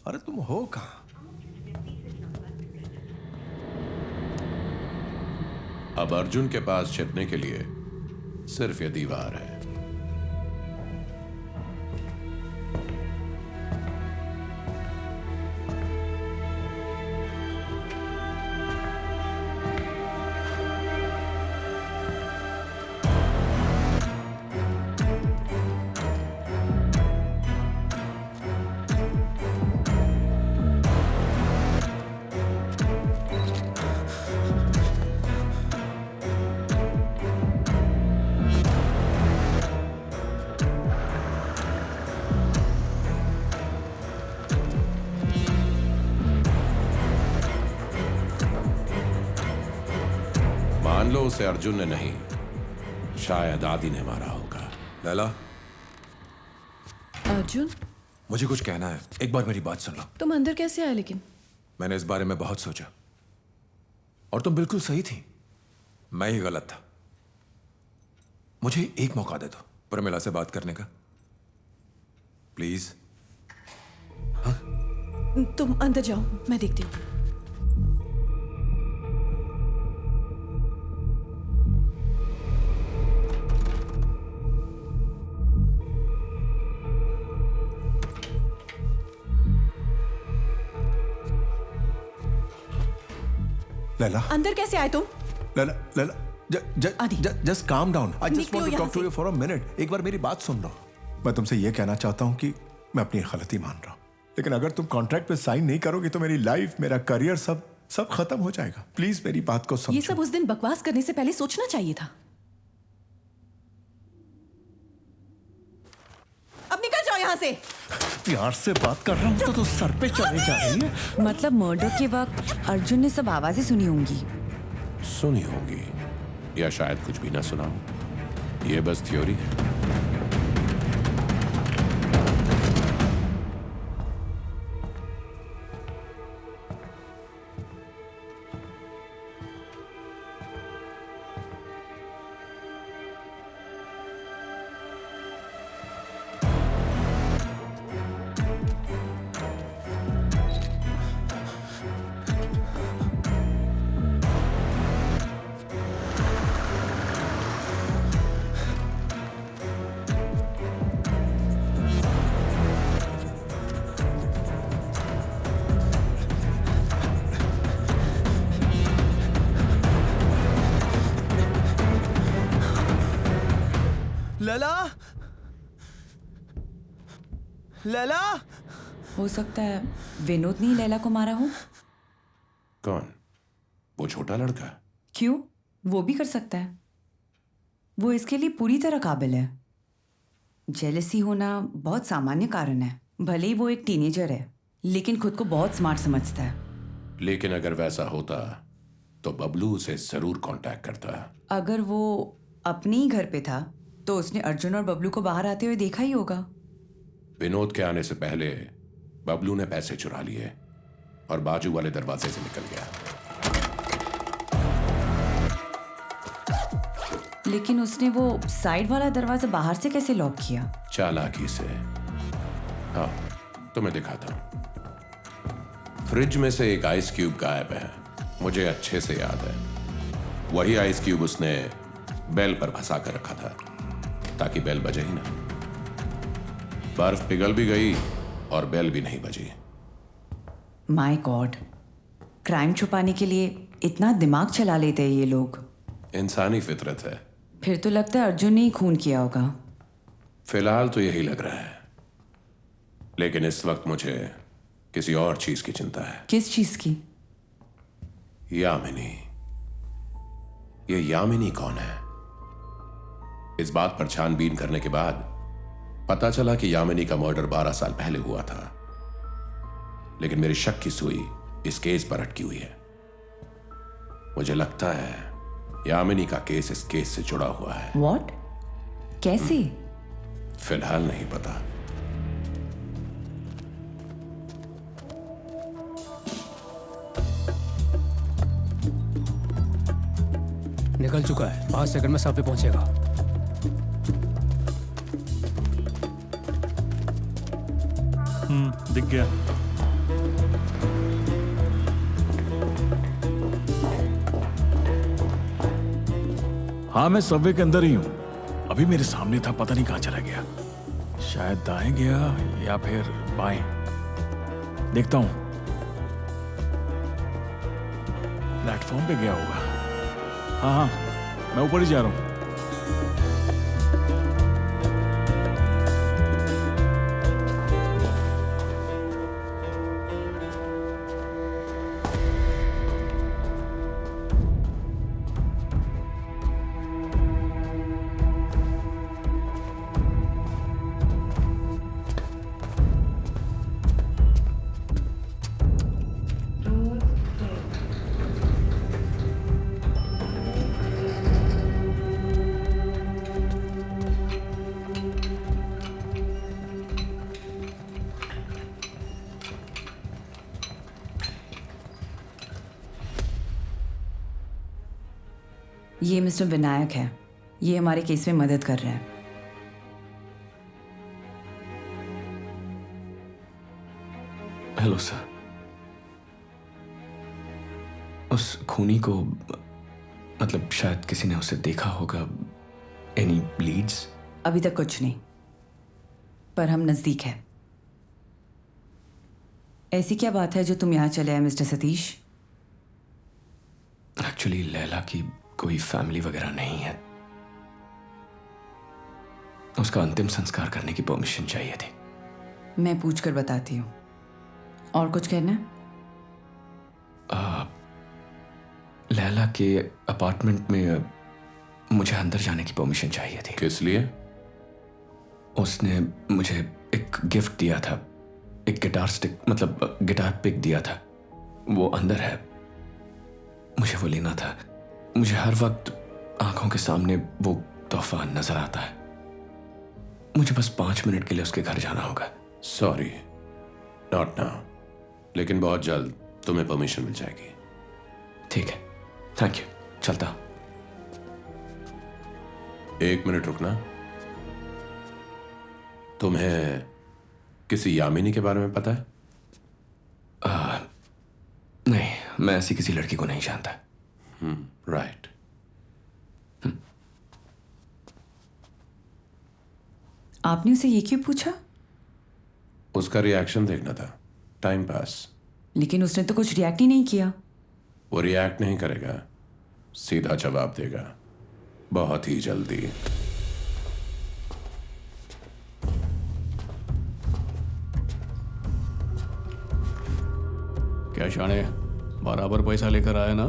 Speaker 19: अरे तुम हो कहाँ?
Speaker 2: अब अर्जुन के पास छिपने के लिए सिर्फ ये दीवार है। मान लो उसे अर्जुन ने नहीं, शायद आदि ने मारा होगा।
Speaker 14: लैला,
Speaker 4: अर्जुन,
Speaker 14: मुझे कुछ कहना है, एक बार मेरी बात सुन लो।
Speaker 4: तुम अंदर कैसे आए? लेकिन
Speaker 14: मैंने इस बारे में बहुत सोचा और तुम बिल्कुल सही थी, मैं ही गलत था। मुझे एक मौका दे दो प्रमिला से बात करने का, प्लीज।
Speaker 4: तुम अंदर जाओ, मैं देखती हूँ।
Speaker 19: लैला,
Speaker 4: अंदर कैसे आए तुम?
Speaker 19: Laila, Laila, just calm down. I just want to talk to you for a minute. एक बार मेरी बात सुन लो। मैं तुमसे ये कहना चाहता हूँ कि मैं अपनी गलती मान रहा हूँ, लेकिन अगर तुम कॉन्ट्रैक्ट पे साइन नहीं करोगे तो मेरी लाइफ, मेरा करियर सब खत्म हो जाएगा। प्लीज मेरी बात को समझो।
Speaker 4: ये सब उस दिन बकवास करने से पहले सोचना चाहिए था। अब निकल जाओ यहाँ से।
Speaker 19: प्यार से बात कर रहा हूँ तो सर पे चढ़े जा रही है।
Speaker 6: मतलब मर्डर के वक्त अर्जुन ने सब आवाजें सुनी होंगी।
Speaker 2: सुनी होगी या शायद कुछ भी ना सुना हो। ये बस थ्योरी है।
Speaker 9: लैला, लैला।
Speaker 6: हो सकता है विनोद ने ही लैला को मारा हो।
Speaker 2: कौन? वो छोटा लड़का?
Speaker 6: क्यों? वो भी कर सकता है। वो इसके लिए पूरी तरह काबिल है। जेलसी होना बहुत सामान्य कारण है। भले ही वो एक टीनेजर है, लेकिन खुद को बहुत स्मार्ट समझता है।
Speaker 2: लेकिन अगर वैसा होता तो बबलू उसे जरूर कांटेक्ट करता।
Speaker 6: अगर वो अपने ही घर पे था तो उसने अर्जुन और बबलू को बाहर आते हुए देखा ही होगा।
Speaker 2: विनोद के आने से पहले बबलू ने पैसे चुरा लिए और बाजू वाले दरवाजे से निकल गया।
Speaker 6: लेकिन उसने वो साइड वाला दरवाजा बाहर से कैसे लॉक किया?
Speaker 2: चालाकी से। हाँ, तुम्हें दिखाता हूं। फ्रिज में से एक आइस क्यूब गायब है, मुझे अच्छे से याद है। वही आइस क्यूब उसने बेल पर फंसा कर रखा था ताकि बेल बजे ही ना। बर्फ पिघल भी गई और बेल भी नहीं बजी।
Speaker 6: माय गॉड, क्राइम छुपाने के लिए इतना दिमाग चला लेते हैं ये लोग।
Speaker 2: इंसानी फितरत है।
Speaker 6: फिर तो लगता है अर्जुन ने ही खून किया होगा।
Speaker 2: फिलहाल तो यही लग रहा है, लेकिन इस वक्त मुझे किसी और चीज की चिंता है।
Speaker 6: किस चीज की?
Speaker 2: यामिनी। ये यामिनी कौन है? इस बात पर छानबीन करने के बाद पता चला कि यामिनी का मर्डर 12 साल पहले हुआ था, लेकिन मेरी शक की सुई इस केस पर अटकी हुई है। मुझे लगता है यामिनी का केस इस केस से जुड़ा हुआ है।
Speaker 6: व्हाट? कैसे?
Speaker 2: फिलहाल नहीं पता।
Speaker 13: निकल चुका है, 5 सेकंड में सब पे पहुंचेगा।
Speaker 12: दिख गया।
Speaker 18: हाँ, मैं सबवे के अंदर ही हूं। अभी मेरे सामने था, पता नहीं कहां चला गया। शायद दाएं गया या फिर बाएं। देखता हूं। प्लेटफॉर्म पे गया होगा। हाँ, मैं ऊपर ही जा रहा हूं।
Speaker 6: ये मिस्टर विनायक है। ये हमारे केस में मदद कर रहे हैं।
Speaker 3: Hello sir. उस खूनी को, मतलब शायद किसी ने उसे देखा होगा। Any bleeds?
Speaker 6: अभी तक कुछ नहीं, पर हम नजदीक हैं। ऐसी क्या बात है जो तुम यहाँ चले आए मिस्टर सतीश?
Speaker 3: एक्चुअली लैला की कोई फैमिली वगैरह नहीं है। उसका अंतिम संस्कार करने की परमिशन चाहिए थी।
Speaker 6: मैं पूछ कर बताती हूँ। और कुछ कहना है?
Speaker 3: लैला के अपार्टमेंट में मुझे अंदर जाने की परमिशन चाहिए थी।
Speaker 2: किस लिए?
Speaker 3: उसने मुझे एक गिफ्ट दिया था, एक गिटार स्टिक, मतलब गिटार पिक दिया था। वो अंदर है, मुझे वो लेना था। मुझे हर वक्त आंखों के सामने वो तोहफा नजर आता है। मुझे बस 5 मिनट के लिए उसके घर जाना होगा।
Speaker 2: सॉरी, नॉट नाउ, लेकिन बहुत जल्द तुम्हें परमिशन मिल जाएगी।
Speaker 3: ठीक है, थैंक यू। चलता।
Speaker 2: 1 मिनट रुकना। तुम्हें किसी यामिनी के बारे में पता है?
Speaker 3: नहीं, मैं ऐसी किसी लड़की को नहीं जानता।
Speaker 2: राइट।
Speaker 6: आपने उसे ये क्यों पूछा?
Speaker 2: उसका रिएक्शन देखना था, टाइम पास।
Speaker 6: लेकिन उसने तो कुछ रिएक्ट ही नहीं किया।
Speaker 2: वो रिएक्ट नहीं करेगा, सीधा जवाब देगा, बहुत ही जल्दी।
Speaker 13: क्या शाने बराबर पैसा लेकर आया ना?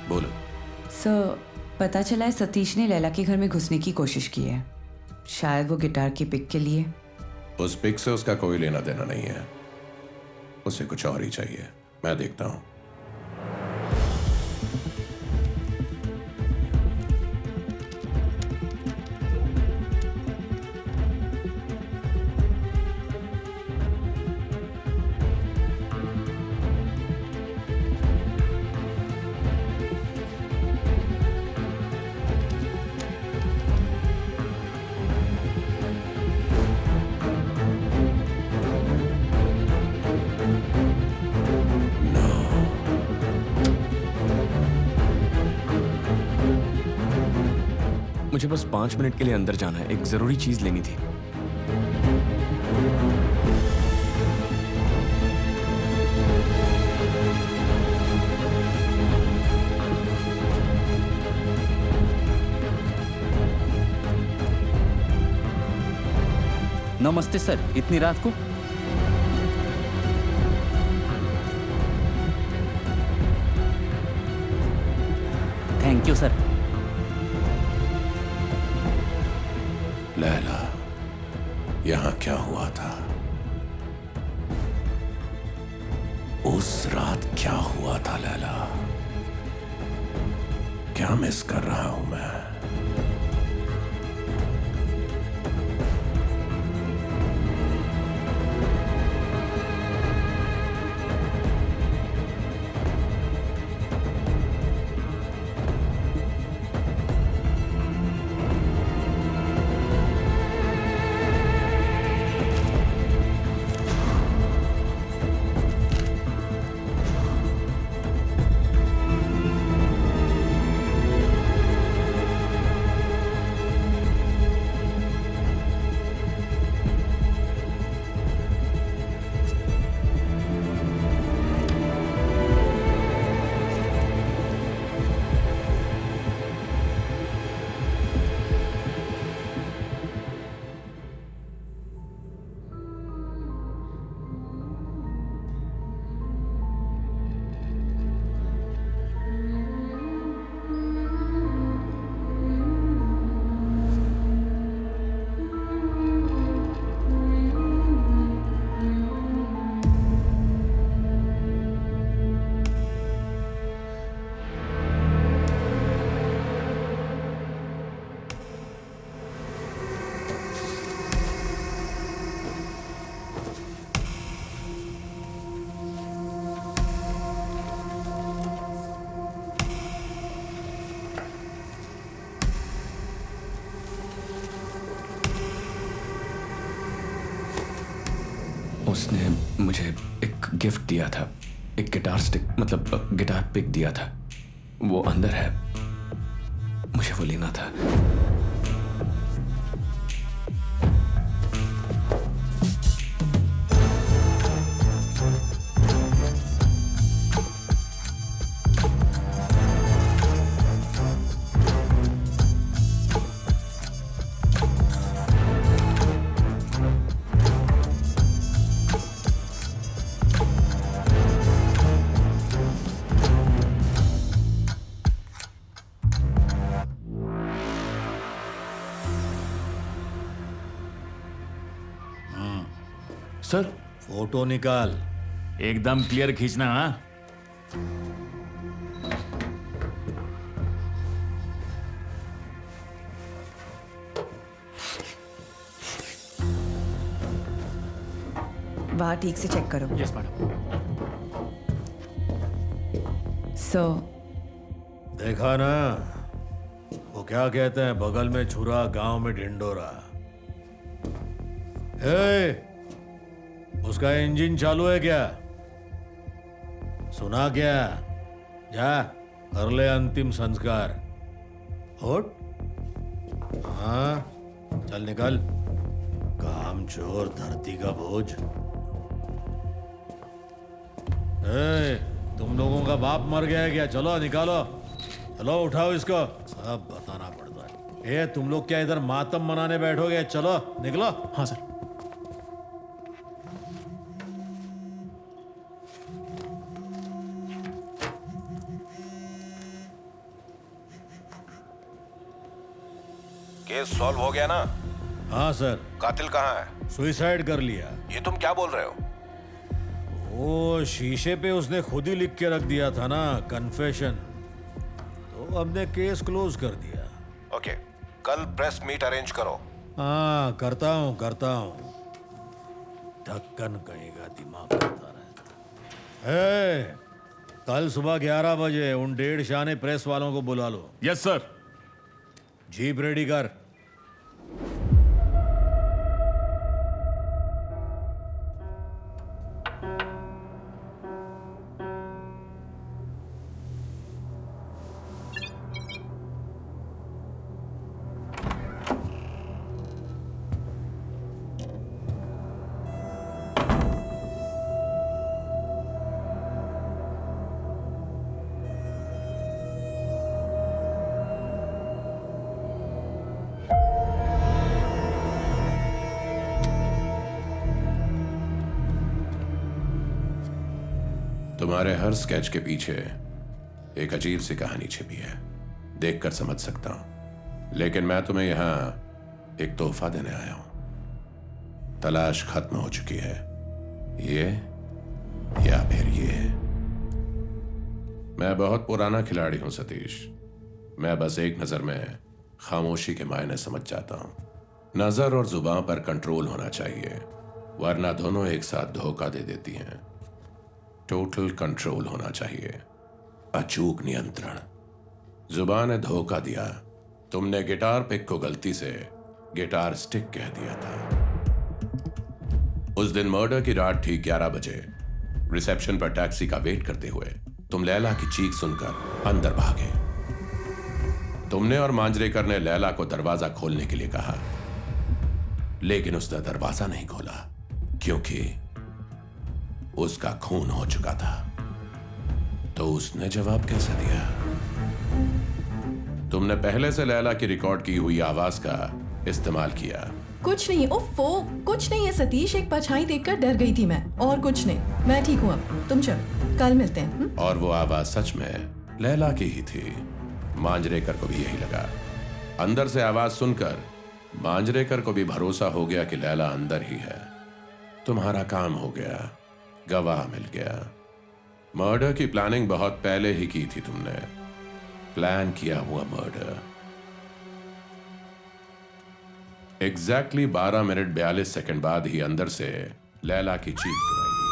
Speaker 2: बोलो।
Speaker 6: सर, पता चला है सतीश ने लैला के घर में घुसने की कोशिश की है, शायद वो गिटार की पिक के लिए।
Speaker 2: उस पिक से उसका कोई लेना देना नहीं है, उसे कुछ और ही चाहिए। मैं देखता हूं।
Speaker 3: मुझे बस 5 मिनट के लिए अंदर जाना है, एक जरूरी चीज लेनी थी।
Speaker 7: नमस्ते सर, इतनी रात को? Thank you sir.
Speaker 2: लैला, यहां क्या हुआ था? उस रात क्या हुआ था लैला? क्या मिस कर रहा हूं मैं?
Speaker 3: उसने मुझे एक गिफ्ट दिया था, एक गिटार स्टिक, मतलब गिटार पिक दिया था। वो अंदर है, मुझे वो लेना था।
Speaker 18: सर,
Speaker 20: फोटो निकाल।
Speaker 18: एकदम क्लियर खींचना। हाँ,
Speaker 6: बाहर ठीक से चेक करो।
Speaker 18: Yes madam.
Speaker 6: सो
Speaker 20: देखा ना, उसको क्या कहते हैं, बगल में छुरा गांव में ढिंडोरा। उसका इंजन चालू है क्या? सुना क्या? जा कर ले अंतिम संस्कार। उठ। हाँ चल निकल, काम चोर धरती का बोझ। तुम लोगों का बाप मर गया है क्या? चलो निकालो, चलो उठाओ इसको। सब बताना पड़ता है। तुम लोग क्या इधर मातम मनाने बैठोगे? चलो निकलो।
Speaker 9: हाँ सर।
Speaker 5: केस सॉल्व हो गया ना?
Speaker 20: हाँ सर।
Speaker 5: कातिल कहाँ है?
Speaker 20: सुसाइड कर लिया।
Speaker 5: ये तुम क्या बोल रहे हो?
Speaker 20: वो शीशे पे उसने खुद ही लिख के रख दिया था ना, कन्फेशन, तो हमने केस क्लोज कर दिया।
Speaker 5: ओके, कल प्रेस मीट अरेंज करो।
Speaker 20: हाँ करता हूँ ढक्कन कहेगा दिमाग करता रहता है। कल सुबह 11 बजे उन 1.5 शाने प्रेस वालों को बुला लो।
Speaker 18: Yes sir.
Speaker 20: जीप रेडी कर।
Speaker 2: तुम्हारे हर स्केच के पीछे एक अजीब सी कहानी छिपी है, देखकर समझ सकता हूं। लेकिन मैं तुम्हें यहां एक तोहफा देने आया हूं। तलाश खत्म हो चुकी है, ये या फिर ये। मैं बहुत पुराना खिलाड़ी हूं सतीश। मैं बस एक नजर में खामोशी के मायने समझ जाता हूं। नजर और जुबान पर कंट्रोल होना चाहिए, वरना दोनों एक साथ धोखा दे देती हैं। टोटल कंट्रोल होना चाहिए, अचूक नियंत्रण। जुबान ने धोखा दिया। तुमने गिटार पिक को गलती से गिटार स्टिक कह दिया था। उस दिन मर्डर की रात ठीक 11 बजे रिसेप्शन पर टैक्सी का वेट करते हुए तुम लैला की चीख सुनकर अंदर भागे। तुमने और मांजरेकर ने लैला को दरवाजा खोलने के लिए कहा, लेकिन उसने दरवाजा नहीं खोला क्योंकि उसका खून हो चुका था। तो उसने जवाब कैसे दिया? तुमने पहले से लैला की रिकॉर्ड की हुई आवाज का इस्तेमाल किया।
Speaker 4: कुछ नहीं, ओफो, कुछ नहीं है सतीश, एक परछाई देखकर डर गई थी मैं, और कुछ नहीं। मैं ठीक हूँ अब, तुम चलो, कल मिलते हैं।
Speaker 2: और वो आवाज सच में लैला की ही थी। मांजरेकर को भी यही लगा। अंदर से आवाज सुनकर मांजरेकर को भी भरोसा हो गया कि लैला अंदर ही है। तुम्हारा काम हो गया, गवाह मिल गया। मर्डर की प्लानिंग बहुत पहले ही की थी तुमने, प्लान किया हुआ मर्डर। एग्जैक्टली 12 मिनट 42 सेकंड बाद ही अंदर से लैला की चीख सुनाई दी।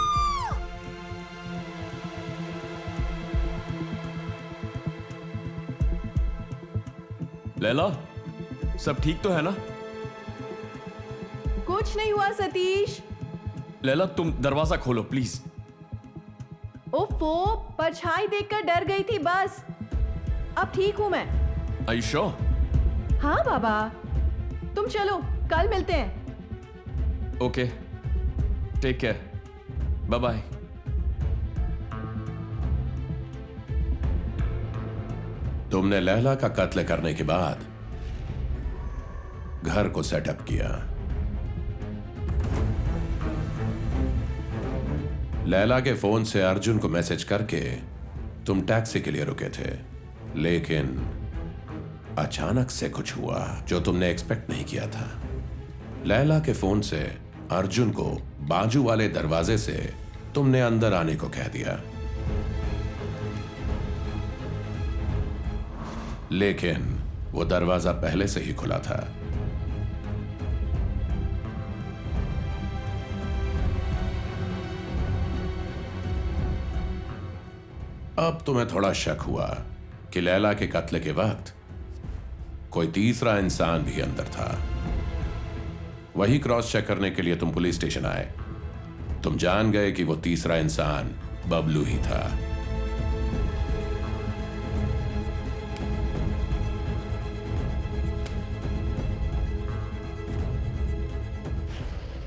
Speaker 1: लैला, सब ठीक तो है ना?
Speaker 4: कुछ नहीं हुआ सतीश।
Speaker 1: लैला, तुम दरवाजा खोलो प्लीज।
Speaker 4: ओफो, परछाई देखकर डर गई थी बस। अब ठीक हूं मैं।
Speaker 1: Are you sure?
Speaker 4: हाँ बाबा, तुम चलो, कल मिलते हैं।
Speaker 1: Okay, take care, bye bye.
Speaker 2: तुमने लैला का कत्ल करने के बाद घर को सेटअप किया। लैला के फोन से अर्जुन को मैसेज करके तुम टैक्सी के लिए रुके थे, लेकिन अचानक से कुछ हुआ जो तुमने एक्सपेक्ट नहीं किया था। लैला के फोन से अर्जुन को बाजू वाले दरवाजे से तुमने अंदर आने को कह दिया, लेकिन वो दरवाजा पहले से ही खुला था। अब तुम्हें थोड़ा शक हुआ कि लैला के कत्ल के वक्त कोई तीसरा इंसान भी अंदर था। वही क्रॉस चेक करने के लिए तुम पुलिस स्टेशन आए। तुम जान गए कि वो तीसरा इंसान बबलू ही था।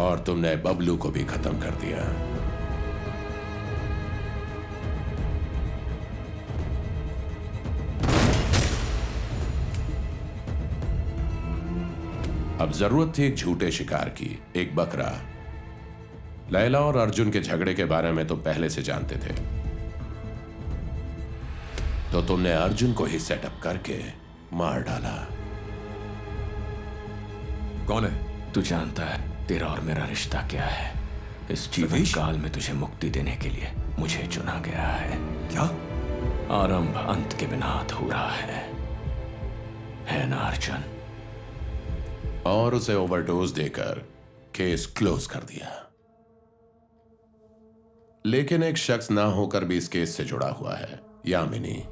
Speaker 2: और तुमने बबलू को भी खत्म कर दिया। अब जरूरत थी एक झूठे शिकार की, एक बकरा। लैला और अर्जुन के झगड़े के बारे में तुम पहले से जानते थे, तो तुमने अर्जुन को ही सेटअप करके मार डाला।
Speaker 14: कौन है?
Speaker 3: तू जानता है तेरा और मेरा रिश्ता क्या है। इस जीवन काल में तुझे मुक्ति देने के लिए मुझे चुना गया है।
Speaker 14: क्या?
Speaker 3: आरंभ अंत के बिना अधूरा है ना अर्जुन?
Speaker 2: और उसे ओवरडोज देकर केस क्लोज कर दिया। लेकिन एक शख्स ना होकर भी इस केस से जुड़ा हुआ है, यामिनी।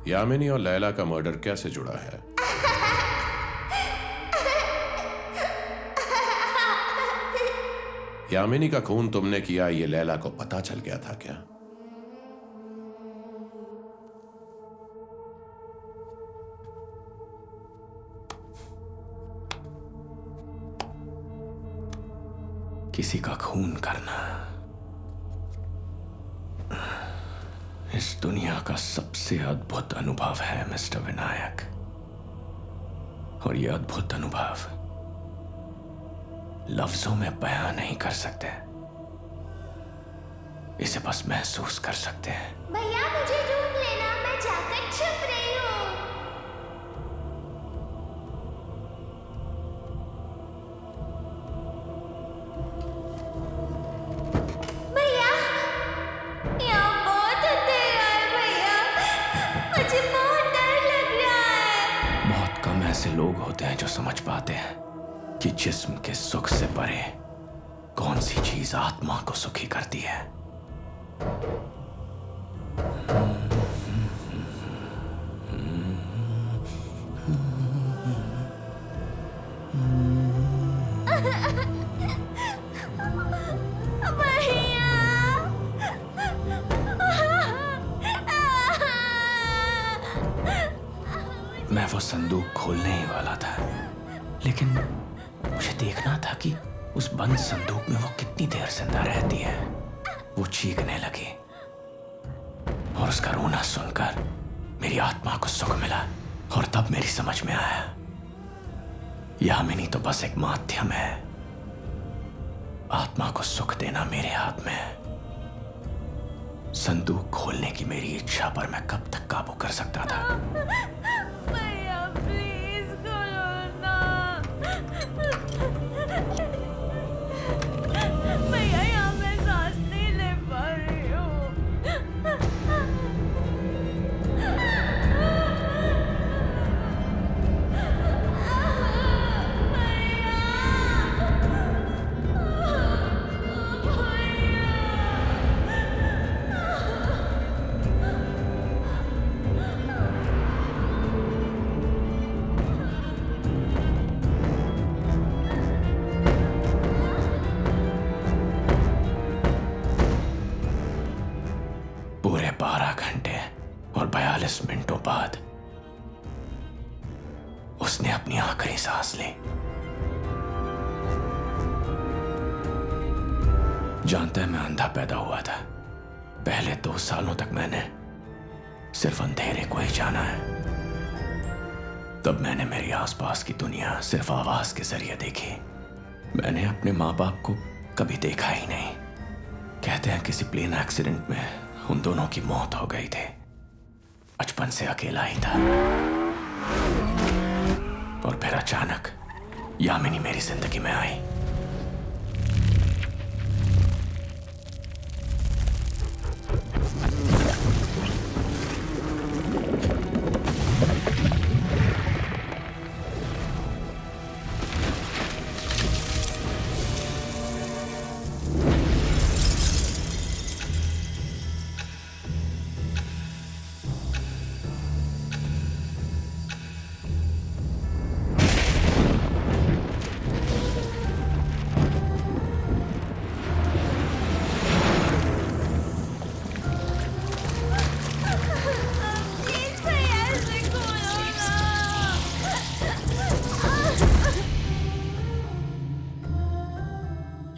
Speaker 2: यामिनी और लैला का मर्डर कैसे जुड़ा है? यामिनी का खून तुमने किया, ये लैला को पता चल गया था क्या?
Speaker 3: किसी का खून करना इस दुनिया का सबसे अद्भुत अनुभव है मिस्टर विनायक। और यह अद्भुत अनुभव लफ्जों में बयां नहीं कर सकते, इसे बस महसूस कर सकते हैं।
Speaker 15: भैया मुझे ढूंढ लेना, मैं जाकर छुप रही हूँ। भैया यहाँ बहुत अंधेरा है भैया, मुझे बहुत डर लग रहा है।
Speaker 3: बहुत कम ऐसे लोग होते हैं जो समझ पाते हैं कि जिस्म के सुख से परे कौन सी चीज आत्मा को सुखी करती है। मैं वो संदूक खोलने ही वाला था, लेकिन मुझे देखना था कि उस बंद संदूक में वो कितनी देर जिंदा रहती है। वो चीखने लगी और उसका रोना सुनकर मेरी आत्मा को सुख मिला, और तब मेरी समझ में आया यामिनी तो बस एक माध्यम है। आत्मा को सुख देना मेरे हाथ में है। संदूक खोलने की मेरी इच्छा पर मैं कब तक काबू कर सकता था?
Speaker 15: भैया प्लीज खोलो ना। भैया यहाँ मैं सांस नहीं ले पा रही हूँ।
Speaker 3: पूरे 12 घंटे और 42 मिनटों बाद उसने अपनी आखिरी सांस ली। जानता है मैं अंधा पैदा हुआ था। पहले 2 सालों तक मैंने सिर्फ अंधेरे को ही जाना है। तब मैंने मेरी आसपास की दुनिया सिर्फ आवाज के जरिए देखी। मैंने अपने माँ बाप को कभी देखा ही नहीं। कहते हैं किसी प्लेन एक्सीडेंट में उन दोनों की मौत हो गई थी। बचपन से अकेला ही था, और फिर अचानक यामिनी मेरी जिंदगी में आई।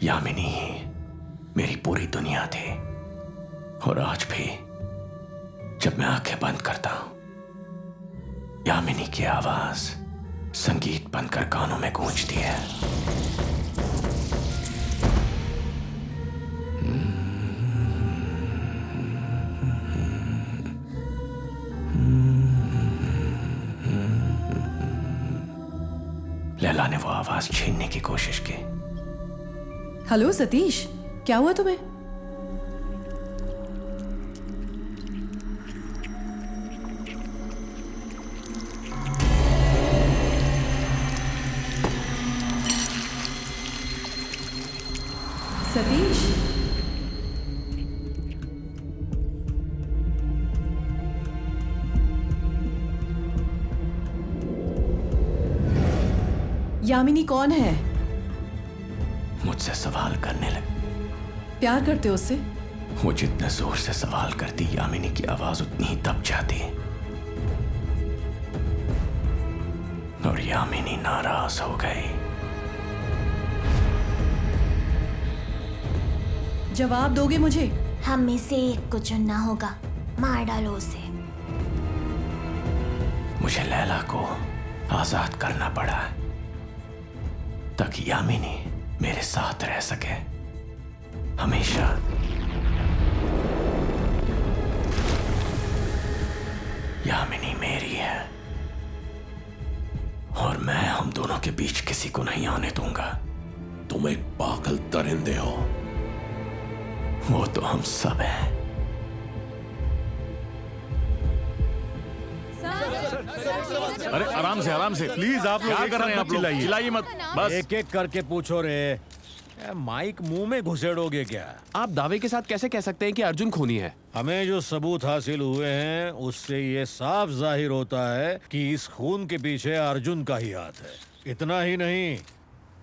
Speaker 3: यामिनी ही मेरी पूरी दुनिया थी। और आज भी जब मैं आंखें बंद करता हूं, यामिनी की आवाज संगीत बनकर कानों में गूंजती है। लैला ने वो आवाज छीनने की कोशिश की।
Speaker 4: हेलो सतीश, क्या हुआ तुम्हें? सतीश, यामिनी कौन है?
Speaker 3: मुझसे सवाल करने लगे।
Speaker 4: प्यार करते हो उससे?
Speaker 3: वो जितने जोर से सवाल करती, यामिनी की आवाज उतनी ही दब जाती और यामिनी नाराज हो गई।
Speaker 4: जवाब दोगे मुझे?
Speaker 17: हम में से एक को चुनना होगा, मार डालो उसे।
Speaker 3: मुझे लैला को आजाद करना पड़ा ताकि यामिनी मेरे साथ रह सके हमेशा। यामिनी मेरी है और मैं हम दोनों के बीच किसी को नहीं आने दूंगा।
Speaker 2: तुम एक पागल दरिंदे हो।
Speaker 3: वो तो हम सब हैं।
Speaker 18: अरे आराम से प्लीज। आप लोग क्या कर रहे हैं? आप लोग चिल्लाइए मत, बस
Speaker 20: एक एक करके पूछो रे। माइक मुंह में घुसेड़ोगे क्या?
Speaker 21: आप दावे के साथ कैसे कह सकते हैं कि अर्जुन खूनी है?
Speaker 20: हमें जो सबूत हासिल हुए हैं उससे ये साफ जाहिर होता है कि इस खून के पीछे अर्जुन का ही हाथ है। इतना ही नहीं,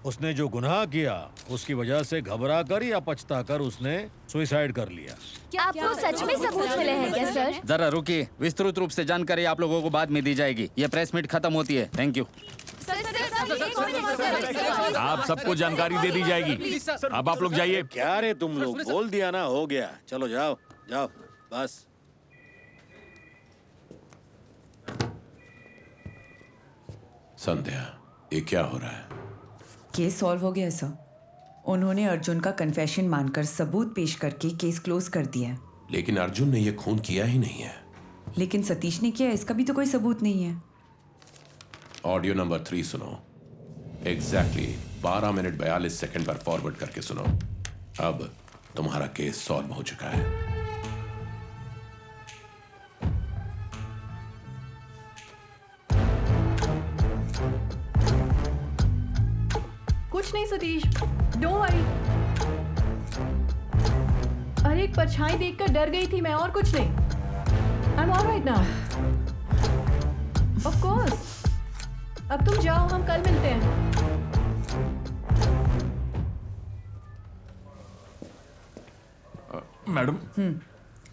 Speaker 20: उसने जो गुनाह किया उसकी वजह से घबरा कर या पछता कर उसने सुसाइड कर लिया।
Speaker 17: आपको सच में सबूत मिले हैं क्या सर?
Speaker 7: जरा रुकिए, विस्तृत रूप से जानकारी आप लोगों को बाद में दी जाएगी। ये प्रेस मीट खत्म होती है। Thank you.
Speaker 18: आप सबको जानकारी दे दी जाएगी। अब आप लोग जाइए।
Speaker 20: क्या रे तुम लोग, बोल दिया ना, हो गया। चलो जाओ जाओ बस।
Speaker 2: संध्या, ये क्या हो रहा है?
Speaker 6: केस सॉल्व हो गया सर। उन्होंने अर्जुन का कन्फेशन मानकर सबूत पेश करके केस क्लोज कर दिया है।
Speaker 2: लेकिन अर्जुन ने ये खून किया ही नहीं है।
Speaker 6: लेकिन सतीश ने किया, इसका भी तो कोई सबूत नहीं है।
Speaker 2: ऑडियो नंबर 3 सुनो। एग्जैक्टली 12 मिनट 42 सेकंड पर फॉरवर्ड करके सुनो। अब तुम्हारा केस सॉल्व हो चुका है।
Speaker 4: कुछ नहीं सतीश, डोंट वरी। अरे एक परछाई देखकर डर गई थी मैं, और कुछ नहीं। I am alright now. Of course. अब तुम जाओ, हम कल मिलते हैं।
Speaker 18: मैडम,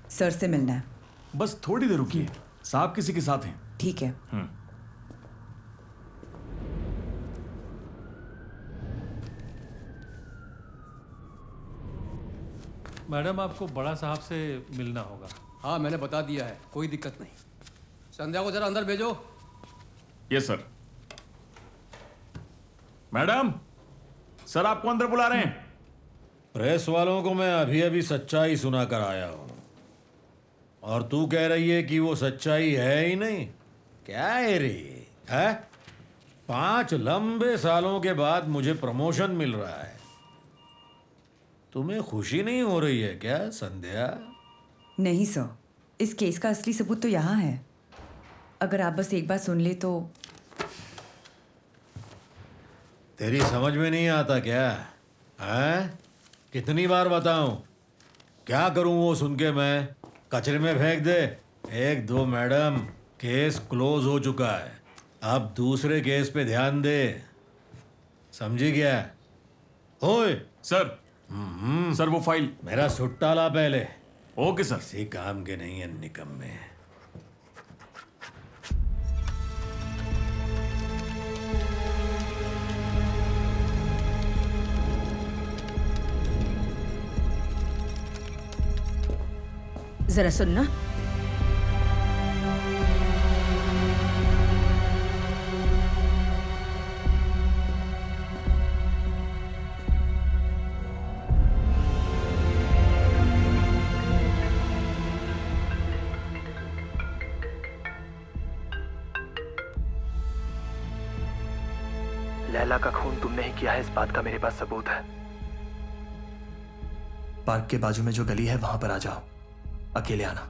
Speaker 6: सर से मिलना है।
Speaker 18: बस थोड़ी देर रुकिए, साहब किसी के साथ हैं।
Speaker 6: ठीक है।
Speaker 12: मैडम, आपको बड़ा साहब से मिलना होगा।
Speaker 1: हाँ, मैंने बता दिया है, कोई दिक्कत नहीं। संध्या को जरा अंदर भेजो।
Speaker 18: Yes sir. मैडम, सर आपको अंदर बुला रहे हैं।
Speaker 20: प्रेस वालों को मैं अभी अभी सच्चाई सुना कर आया हूं, और तू कह रही है कि वो सच्चाई है ही नहीं। क्या है रे? है 5 लंबे सालों के बाद मुझे प्रमोशन मिल रहा है। तुम्हें खुशी नहीं हो रही है क्या संध्या?
Speaker 6: नहीं सर, इस केस का असली सबूत तो यहाँ है। अगर आप बस एक बार सुन ले तो।
Speaker 20: तेरी समझ में नहीं आता क्या? हैं? कितनी बार बताऊं? क्या करूं वो सुन के मैं? कचरे में फेंक दे। 1-2 मैडम, केस क्लोज हो चुका है। अब दूसरे केस पे ध्यान दे, समझी क्या? ओए
Speaker 18: सर। सर वो फाइल।
Speaker 20: मेरा सुट्टा ला पहले।
Speaker 18: Okay sir.
Speaker 20: किसी काम के नहीं है निकम्मे।
Speaker 22: जरा सुनना।
Speaker 9: लैला का खून तुमने ही किया है, इस बात का मेरे पास सबूत है। पार्क के बाजू में जो गली है वहां पर आ जाओ, अकेले आना।